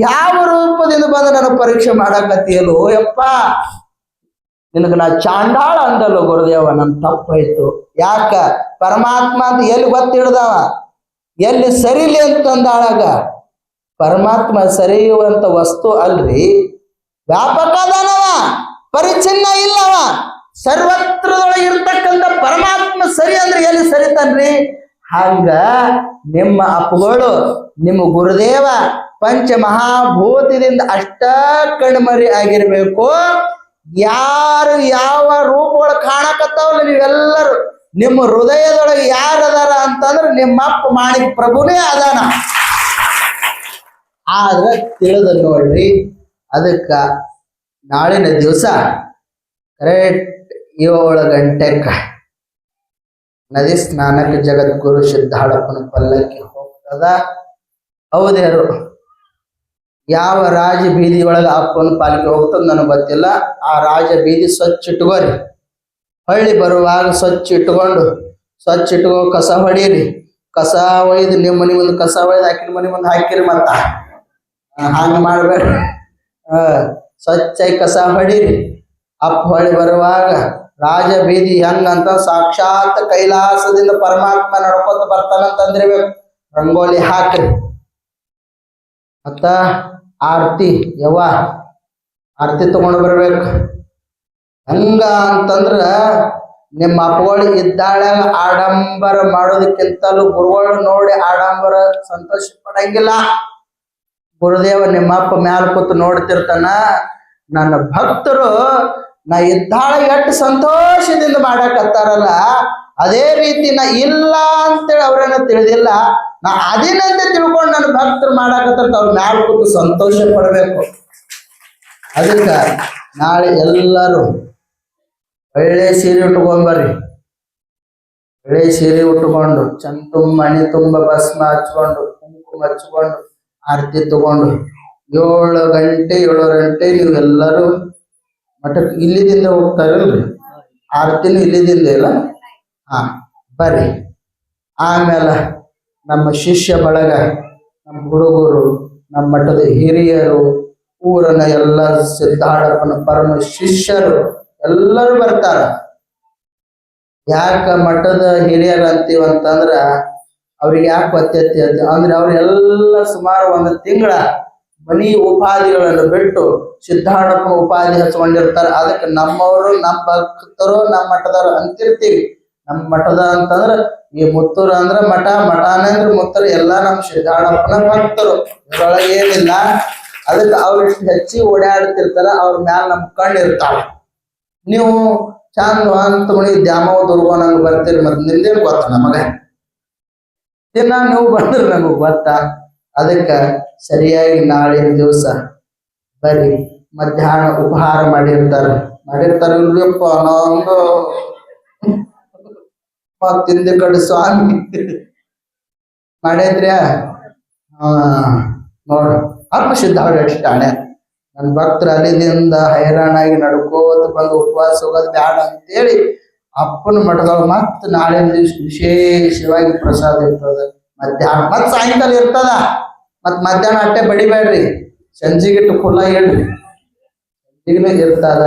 ಯಾವ ರೂಪದಿಂದ ಬಂದ ನನ್ನ ಪರೀಕ್ಷೆ ಮಾಡಕತ್ತಿಯಲ್ಲೋ ಯಪ್ಪ, ನಿನಗ ನಾ ಚಾಂಡಾಳ ಅಂದಲ್ಲೋ ಗುರುದೇವ, ನನ್ ತಪ್ಪಾಯ್ತು. ಯಾಕ ಪರಮಾತ್ಮ ಅಂತ ಎಲ್ಲಿ ಗೊತ್ತಿಡ್ದವ, ಎಲ್ಲಿ ಸರಿಲಿ ಅಂತಂದಾಳಾಗ ಪರಮಾತ್ಮ ಸರಿಯುವಂತ ವಸ್ತು ಅಲ್ರಿ, ವ್ಯಾಪಕ ಅದಾನವ, ಪರಿಚ್ಛಿನ್ನ ಇಲ್ಲವ, ಸರ್ವತ್ರದೊಳಗೆ ಇರ್ತಕ್ಕಂಥ ಪರಮಾತ್ಮ ಸರಿ ಅಂದ್ರೆ ಎಲ್ಲಿ ಸರಿತಾನ್ರಿ? ಹಂಗ ನಿಮ್ಮ ಅಪ್ಪಗಳು ನಿಮ್ಮ ಗುರುದೇವ ಪಂಚಮಹಾಭೂತದಿಂದ ಅಷ್ಟ ಕಣ್ಮರಿ ಆಗಿರ್ಬೇಕು. ಯಾರು ಯಾವ ರೂಪಗಳು ಕಾಣಕತ್ತಾವಲ್ಲ ನೀವೆಲ್ಲರೂ ನಿಮ್ಮ ಹೃದಯದೊಳಗೆ ಯಾರದಾರ ಅಂತಂದ್ರೆ ನಿಮ್ಮಪ್ಪ ಮಾಣಿಕ್ ಪ್ರಭುನೇ ಅದಾನ. ಆದ್ರೆ ತಿಳಿದ ನೋಡ್ರಿ, ಅದಕ್ಕ ನಾಳಿನ ದಿವಸ ಕರೆಕ್ಟ್ 7 ಗಂಟೆಕ್ಕ ನದಿ ಸ್ನಾನಕ್ಕೆ ಜಗದ್ಗುರು ಸಿದ್ಧಾಳಪ್ಪನ ಪಲ್ಲಕ್ಕಿ ಹೋಗ್ತದ. ಹೌದೇರು ಯಾವ ರಾಜ ಬೀದಿ ಒಳಗ ಅಪ್ಪನ ಪಾಲಿಕೆ ಹೋಗ್ತದ ನನಗೆ ಗೊತ್ತಿಲ್ಲ. ಆ ರಾಜ ಬೀದಿ ಸ್ವಚ್ಛ ಇಟ್ಕೋರಿ, ಹಳ್ಳಿ ಬರುವಾಗ ಸ್ವಚ್ಛ ಇಟ್ಕೊಂಡು ಕಸ ಹೊಡೀರಿ. ಕಸ ಒಯ್ದು ನಿಮ್ಮ ಮನೆ ಮುಂದೆ ಕಸ ಒಯ್ದು ಆಕಿನ ಮನೆ ಮುಂದೆ ಹಾಕಿರಿ. ಮತ್ತ ಹಂಗ ಮಾಡ್ಬೇಡ್ರಿ. ಸ್ವಚ್ಛಾಗಿ ಕಸ ಹೊಡೀರಿ. ಅಪ್ಪ ಹೊಳಿ ಬರುವಾಗ ರಾಜ ಬೀದಿ ಹೆಂಗಂತ ಸಾಕ್ಷಾತ್ ಕೈಲಾಸದಿಂದ ಪರಮಾತ್ಮ ನಡ್ಕೊತ ಬರ್ತಾನಂತಂದಿರ್ಬೇಕು. ರಂಗೋಲಿ ಹಾಕ್ರಿ. ಮತ್ತ ಆರತಿ ತಗೊಂಡು ಬರ್ಬೇಕು. ಹಂಗ ಅಂತಂದ್ರ ನಿಮ್ಮ ಅಪ್ಪಗಳು ಇದ್ದಾಳಾಗ ಆಡಂಬರ ಮಾಡೋದಕ್ಕಿಂತಲೂ ಗುರುಗಳು ನೋಡಿ ಆಡಂಬರ ಸಂತೋಷ ಪಡಂಗಿಲ್ಲ. ಗುರುದೇವ ನಿಮ್ಮಪ್ಪ ಮ್ಯಾಲ ಕೂತು ನೋಡ್ತಿರ್ತಾನ, ನನ್ನ ಭಕ್ತರು ನಾ ಇದ್ದಾಳ ಎಷ್ಟು ಸಂತೋಷದಿಂದ ಮಾಡಕತ್ತಾರಲ್ಲ, ಅದೇ ರೀತಿ ನಾ ಇಲ್ಲ ಅಂತೇಳಿ ಅವ್ರನ್ನ ತಿಳಿದಿಲ್ಲ, ನಾ ಅದಿನಂತ ತಿಳ್ಕೊಂಡು ನನ್ನ ಭಕ್ತರು ಮಾಡಕತ್ತಾರ, ಅವ್ರ ಮ್ಯಾಲ ಕೂತು ಸಂತೋಷ ಪಡ್ಬೇಕು. ಅದಕ್ಕ ನಾಳೆ ಎಲ್ಲರೂ ಒಳ್ಳೆ ಸೀರೆ ಉಟ್ಕೊಂಬರ್ರಿ. ಒಳ್ಳೆ ಸೀರೆ ಉಟ್ಕೊಂಡು ಚಂದ ಮಣಿ ತುಂಬ ಭಸ್ಮ ಹಚ್ಕೊಂಡು ಕುಂಕುಮ ಹಚ್ಕೊಂಡು ಆರತಿ ತಗೊಂಡು 7 ಗಂಟೆ ನೀವೆಲ್ಲರೂ ಮಠಕ್ಕೆ ಇಲ್ಲಿದಿಂದ ಹೋಗ್ತಾರಲ್ರಿ, ಆರತಿನೂ ಇಲ್ಲಿದಿಂದ ಇಲ್ಲ. ಬರ್ರಿ. ಆಮೇಲೆ ನಮ್ಮ ಶಿಷ್ಯ ಬಳಗ, ನಮ್ಮ ಹುಡುಗರು, ನಮ್ಮ ಮಠದ ಹಿರಿಯರು, ಊರನ್ನ ಎಲ್ಲ ಸಿದ್ಧಾಳಪ್ಪನ ಪರಮ ಶಿಷ್ಯರು ಎಲ್ಲರೂ ಬರ್ತಾರ. ಯಾಕ ಮಠದ ಹಿರಿಯರು ಅಂತೀವಂತಂದ್ರ ಅವ್ರಿಗೆ ಯಾಕೆ ಗೊತ್ತೈತಿ ಅಂದ್ರೆ ಅವ್ರೆಲ್ಲ ಸುಮಾರು 1 ತಿಂಗಳ ಮನಿ ಉಪಾಧಿಗಳನ್ನು ಬಿಟ್ಟು ಸಿದ್ಧಾಳಪ್ಪನ ಉಪಾಧಿ ಹಚ್ಕೊಂಡಿರ್ತಾರ. ಅದಕ್ಕೆ ನಮ್ಮವರು, ನಮ್ಮ ಭಕ್ತರು, ನಮ್ಮ ಮಠದವರು ಅಂತಿರ್ತೀವಿ. ನಮ್ಮ ಮಠದ ಅಂತಂದ್ರ ಈ ಮುತ್ತೂರು ಅಂದ್ರ ಮಠಾನೇ ಅಂದ್ರ ಮುತ್ತರು ಎಲ್ಲ ನಮ್ಮ ಸಿದ್ಧಾಳಪ್ಪನ ಭಕ್ತರು, ಇದ್ರೊಳಗೆ ಏನಿಲ್ಲ. ಅದಕ್ಕೆ ಅವ್ರಿಷ್ಟು ಹೆಚ್ಚಿ ಓಡಾಡ್ತಿರ್ತಾರ, ಅವ್ರ ಮ್ಯಾಲ ನಮ್ ಕಣ್ಣು ಇರ್ತಾವ. ನೀವು ಚಂದ ಅಂತ ಮಣಿ ದ್ಯಾಮವ ದುರ್ಗ ನಂಗೆ ಬರ್ತೀರಿ, ಮತ್ತೆ ನಿಂದೇನು ಗೊತ್ತ ನಮಗ, ದಿನ ನೀವು ಬಂದ್ರೆ ನಮಗ್ ಗೊತ್ತ. ಅದಕ್ಕ ಸರಿಯಾಗಿ ನಾಳಿನ ದಿವಸ ಬರ್ರಿ. ಮಧ್ಯಾಹ್ನ ಉಪಹಾರ ಮಾಡಿರ್ತಾರ ಇಲ್ಲಪ್ಪ, ನಾವೊಂದು ತಿಂದ ಕಡೆ ಸ್ವಾಮಿ ಮಾಡಿದ್ರ್ಯಾ ನೋಡ ಅಪ್ಪ ಸಿದ್ಧಾಳ ಎಷ್ಟಾಣೆ. ನನ್ನ ಭಕ್ತರು ಅಲ್ಲಿದಿಂದ ಹೈರಾಣಾಗಿ ನಡ್ಕೋತ ಬಂದು ಉಪವಾಸ ಹೋಗೋದು ಬ್ಯಾಡ ಅಂತೇಳಿ ಅಪ್ಪನ ಮಠದೊಳಗೆ ಮತ್ತೆ ನಾಳಿನ ದಿವಸ ವಿಶೇಷವಾಗಿ ಪ್ರಸಾದ ಇರ್ತದ. ಮಧ್ಯಾಹ್ನ ಮತ್ ಸಾಯಂಕಾಲ ಇರ್ತದ. ಮಧ್ಯಾಹ್ನ ಅಟ್ಟೆ ಬಡಿಬೇಡ್ರಿ, ಸಂಜಿಗಿಟ್ಟು ಕುಲ್ಲ ಹೇಳ್ರಿ, ಸಂಜಿಗೂ ಇರ್ತದ.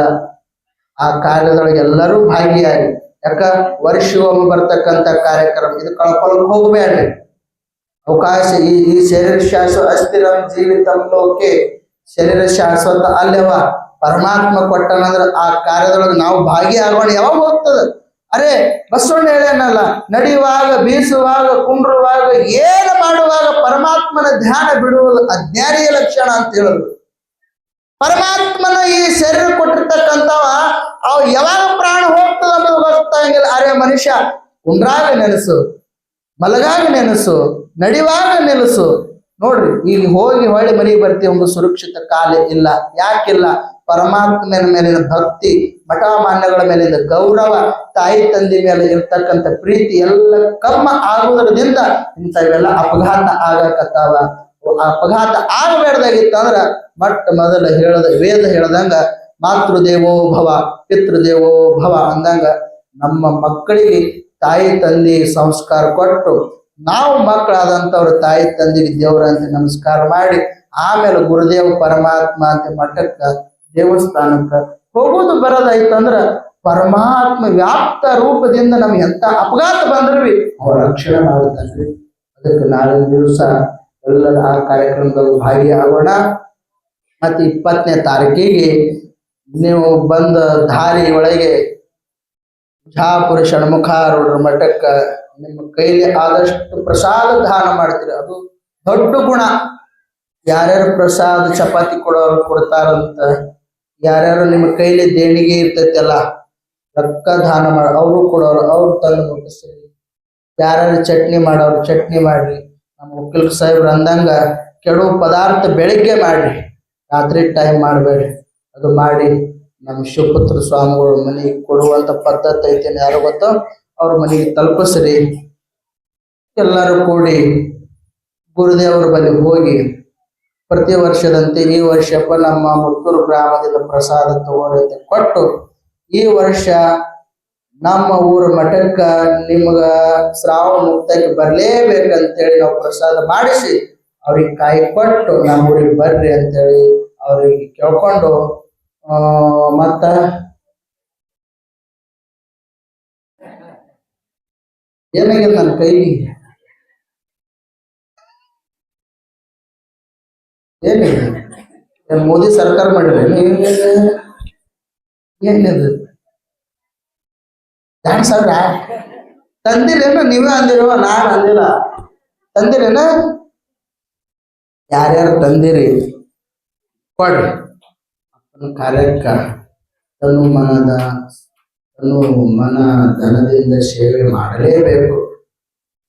ಆ ಕಾರ್ಯದೊಳಗೆ ಎಲ್ಲರೂ ಭಾಗಿಯಾಗಿ, ಯಾಕ ವರ್ಷಗೊಮ್ಮೆ ಬರ್ತಕ್ಕಂಥ ಕಾರ್ಯಕ್ರಮ, ಇದು ಕಳ್ಕೊಳಕ್ ಹೋಗ್ಬೇಡ್ರಿ. ಅವಕಾಶ ಈ ಶರೀರ ಶಾಶ್ವತ ಅಸ್ಥಿರಂ ಜೀವಿತಂ ಲೋಕೆ, ಶರೀರ ಶಾಶ್ವತ ಅಲ್ಲೇವ ಪರಮಾತ್ಮ ಕೊಟ್ಟನಂದ್ರ ಆ ಕಾರ್ಯದೊಳಗೆ ನಾವು ಭಾಗಿಯಾಗೋಣ. ಯಾವಾಗ ಹೋಗ್ತದ? ಅರೆ ಬಸವಣ್ಣ ಹೇಳ್ಯಾನಲ್ಲ, ನಡೆಯುವಾಗ, ಬೀಸುವಾಗ, ಕುಂಡ್ರುವಾಗ, ಏನು ಮಾಡುವಾಗ ಪರಮಾತ್ಮನ ಧ್ಯಾನ ಬಿಡುವುದು ಅಜ್ಞಾನಿಯ ಲಕ್ಷಣ ಅಂತ ಹೇಳಿದ್ರು. ಪರಮಾತ್ಮನ ಈ ಕೊಟ್ಟಿರ್ತಕ್ಕಂಥವ ಅವ್ ಯಾವಾಗ ಪ್ರಾಣ ಹೋಗ್ತದ ಅನ್ನೋದು ಗೊತ್ತಾಗಿಲ್ಲ. ಅರೆ ಮನುಷ್ಯ ಉಂಡ್ರಾಗ ನೆನಸು, ಮಲಗಾಗ ನೆನಸು, ನಡಿವಾಗ ನೆನಸು. ನೋಡ್ರಿ, ಈಗ ಹೋಗಿ ಹೊಳ್ಳಿ ಮನೆಗೆ ಬರ್ತೀವಿ ಒಂದು ಸುರಕ್ಷಿತ ಕಾಲ ಇಲ್ಲ. ಯಾಕಿಲ್ಲ? ಪರಮಾತ್ಮನ ಮೇಲಿನ ಭಕ್ತಿ, ಮಠ ಮಾನ್ಯಗಳ ಮೇಲಿನ ಗೌರವ, ತಾಯಿ ತಂದೆ ಮೇಲೆ ಇರ್ತಕ್ಕಂಥ ಪ್ರೀತಿ ಎಲ್ಲ ಕಮ್ಮ ಆಗುವುದರಿಂದ ಇಂಥವೆಲ್ಲ ಅಪಘಾತ ಆಗಕತ್ತಾವ. ಅಪಘಾತ ಆಗಬೇಡ್ದಾಗಿತ್ತಂದ್ರ ಮೊದಲ ವೇದ ಹೇಳದಂಗ ಮಾತೃದೇವೋ ಭವ ಪಿತೃದೇವೋ ಭವ ಅಂದಂಗ ನಮ್ಮ ಮಕ್ಕಳಿಗೆ ತಾಯಿ ತಂದೆ ಸಂಸ್ಕಾರ ಕೊಟ್ಟು, ನಾವು ಮಕ್ಕಳಾದಂಥವ್ರ ತಾಯಿ ತಂದೆಗೆ ದೇವರಂತೆ ನಮಸ್ಕಾರ ಮಾಡಿ, ಆಮೇಲೆ ಗುರುದೇವ ಪರಮಾತ್ಮ ಅಂತ ಮಠಕ್ಕ ದೇವಸ್ಥಾನಕ್ಕ ಹೋಗೋದು ಬರೋದಾಯ್ತಂದ್ರ ಪರಮಾತ್ಮ ವ್ಯಾಪ್ತ ರೂಪದಿಂದ ನಮ್ಗೆ ಎಂತ ಅಪಘಾತ ಬಂದ್ರಿ ಅವ್ರ ರಕ್ಷಣೆ ಮಾಡುತ್ತಾನ್ರಿ. ಅದಕ್ಕೆ ನಾಳಿನ ದಿವಸ ಎಲ್ಲರ ಆ ಕಾರ್ಯಕ್ರಮದಲ್ಲಿ ಭಾಗಿಯಾಗೋಣ. ಮತ್ತೆ 20ನೇ ತಾರೀಕಿಗೆ ನೀವು ಬಂದ ದಾರಿ ಒಳಗೆ ಬಿಜಾಪುರ ಷಣ್ಮುಖಾರೂಢರ ಮಠಕ್ಕ ನಿಮ್ಮ ಕೈಲಿ ಆದಷ್ಟು ಪ್ರಸಾದ ದಾನ ಮಾಡ್ತೀರಿ. ಅದು ದೊಡ್ಡ ಗುಣ. ಯಾರ್ಯಾರು ಪ್ರಸಾದ ಚಪಾತಿ ಕೊಡೋರು ಕೊಡ್ತಾರಂತ, ಯಾರ್ಯಾರು ನಿಮ್ಮ ಕೈಲಿ ದೇಣಿಗೆ ಇರ್ತೈತಲ್ಲ ರೊಕ್ಕ ದಾನ ಮಾಡ ಅವರು ಕೊಡೋರು ಅವ್ರು ತಂದು ಮುಟ್ಟಿಸ್ರಿ. ಯಾರ್ಯಾರು ಚಟ್ನಿ ಮಾಡೋರು ಚಟ್ನಿ ಮಾಡ್ರಿ. ನಮ್ಮ ವಕೀಲ್ ಸಾಹೇಬ್ರು ಅಂದಂಗ ಕೆಡುವ ಪದಾರ್ಥ ಬೆಳಿಗ್ಗೆ ಮಾಡ್ರಿ, ರಾತ್ರಿ ಟೈಮ್ ಮಾಡಬೇಡ್ರಿ. ಅದು ಮಾಡಿ ನಮ್ಮ ಶಿವಪುತ್ರ ಸ್ವಾಮಿಗಳು ಮನೆಗೆ ಕೊಡುವಂತ ಪದ್ಧತಿ ಐತೇನೆ ಯಾರು ಗೊತ್ತೋ ಅವ್ರ ಮನೆಗೆ ತಲುಪಿಸ್ರಿ. ಎಲ್ಲರೂ ಕೂಡಿ ಗುರುದೇವರ ಬಳಿ ಹೋಗಿ ಪ್ರತಿ ವರ್ಷದಂತೆ ಈ ವರ್ಷಪ್ಪ ನಮ್ಮ ಮುತ್ತೂರು ಗ್ರಾಮದಿಂದ ಪ್ರಸಾದ ತಗೋರಿ ಅಂತ ಕೊಟ್ಟು, ಈ ವರ್ಷ ನಮ್ಮ ಊರ ಮಠಕ್ಕ ನಿಮ್ಗ ಶ್ರಾವಣ ಮುಕ್ತಕ್ಕೆ ಬರ್ಲೇಬೇಕಂತೇಳಿ ನಾವು ಪ್ರಸಾದ ಮಾಡಿಸಿ ಅವ್ರಿಗೆ ಕಾಯಿ ಕೊಟ್ಟು ನಮ್ಮ ಊರಿಗೆ ಬರ್ರಿ ಅಂತೇಳಿ ಅವ್ರಿಗೆ ಕೇಳ್ಕೊಂಡು, ಮತ್ತ ಏನಾಗಿದೆ ನನ್ನ ಕೈಗೆ ಏನಿದೆ? ಮೋದಿ ಸರ್ಕಾರ ಮಾಡಿದ್ರೆ ಏನಿದೆ? 2,000 ತಂದಿರೇನ? ನೀವೇ ಅಂದಿರುವ, ನಾನು ಅಂದಿಲ್ಲ. ತಂದಿರೇನ? ಯಾರ್ಯಾರು ತಂದಿರಿ ಕೊಡ್ರಿ. ಅಪ್ಪನ ಕಾರ್ಯಕ್ಕ ತನು ಮನ ಧನದಿಂದ ಸೇವೆ ಮಾಡಲೇಬೇಕು.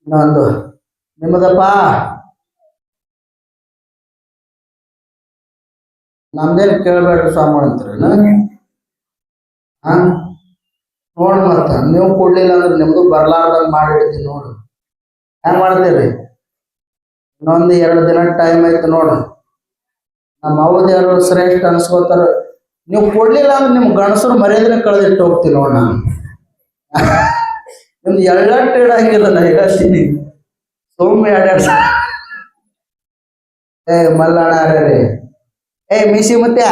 ಇನ್ನೊಂದು ನಿಮ್ಮದಪ್ಪ, ನಮ್ದೇನು ಕೇಳಬೇಡ್ರಿ ಸ್ವಾಮಿ ಅಂತೀರ. ಹಾ ನೋಡ್, ಮತ್ತ ನೀವು ಕೊಡ್ಲಿಲ್ಲ ಅಂದ್ರೆ ನಿಮ್ದು ಬರ್ಲಾರ್ದಂಗ ಮಾಡಿಡ್ತೀನಿ. ನೋಡು ಹೆಂಗ್ ಮಾಡ್ತೀರಿ? ಇನ್ನೊಂದು 2 ದಿನ ಟೈಮ್ ಐತೆ ನೋಡು. ನಮ್ಮ ಅವ್ರು ಶ್ರೇಷ್ಠ ಅನ್ಸ್ಕೋತಾರ. ನೀವು ಕೊಡ್ಲಿಲ್ಲ ಅಂದ್ರೆ ನಿಮ್ ಗಣಸರು ಮರ್ಯಾದನೆ ಕಳೆದಿಟ್ಟು ಹೋಗ್ತೀನಿ ನೋಡ್. ನಾನು ನಿಮ್ದು ಎಳ್ಳಟ್ಟು ಇಡಂಗಿಲ್ಲ. ನಾ ಹೇಳ್ತೀನಿ ಸುಮ್ಮನೆ 2 ಮಲ್ಲಣ್ಣ ರೀ, ಮೀಸಿ ಮುತ್ಯ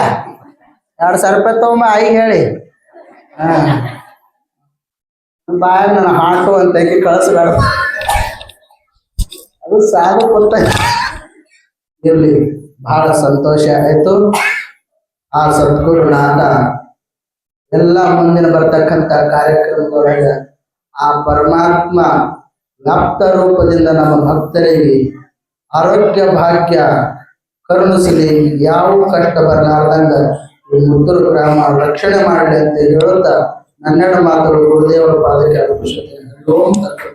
2,000 ರೂಪಾಯಿ ತಗೊಂಬ ಆಗಿ ಹೇಳಿ. ಬಾಯ ನನ್ನ ಹಾಟು ಅಂತ ಕಳಿಸ್ಬೇಡ. ಅದು ಸಾಲು ಕೊಟ್ಟ ಇರ್ಲಿ. ಬಹಳ ಸಂತೋಷ ಆಯ್ತು. ಆ ಸದ್ಗುರುನಾಥ ಎಲ್ಲ ಮುಂದಿನ ಬರ್ತಕ್ಕಂಥ ಕಾರ್ಯಕ್ರಮದೊಳಗೆ ಆ ಪರಮಾತ್ಮ ವ್ಯಾಪ್ತ ರೂಪದಿಂದ ನಮ್ಮ ಭಕ್ತರಿಗೆ ಆರೋಗ್ಯ ಭಾಗ್ಯ ಕರುಣಿಸಲಿ, ಯಾವ ಕಷ್ಟ ಬರಲಾರ್ದಂಗ ಈ ಮುತ್ತೂರು ಗ್ರಾಮ ರಕ್ಷಣೆ ಮಾಡಲಿ ಅಂತ ಹೇಳುತ್ತಾ ನನ್ನೆರಡು ಮಾತುಗಳು ಗುರುದೇವರ ಪಾದಕ್ಕೆ ಅರ್ಪಿಸುತ್ತೇನೆ. ಓಂ ತತ್ವ.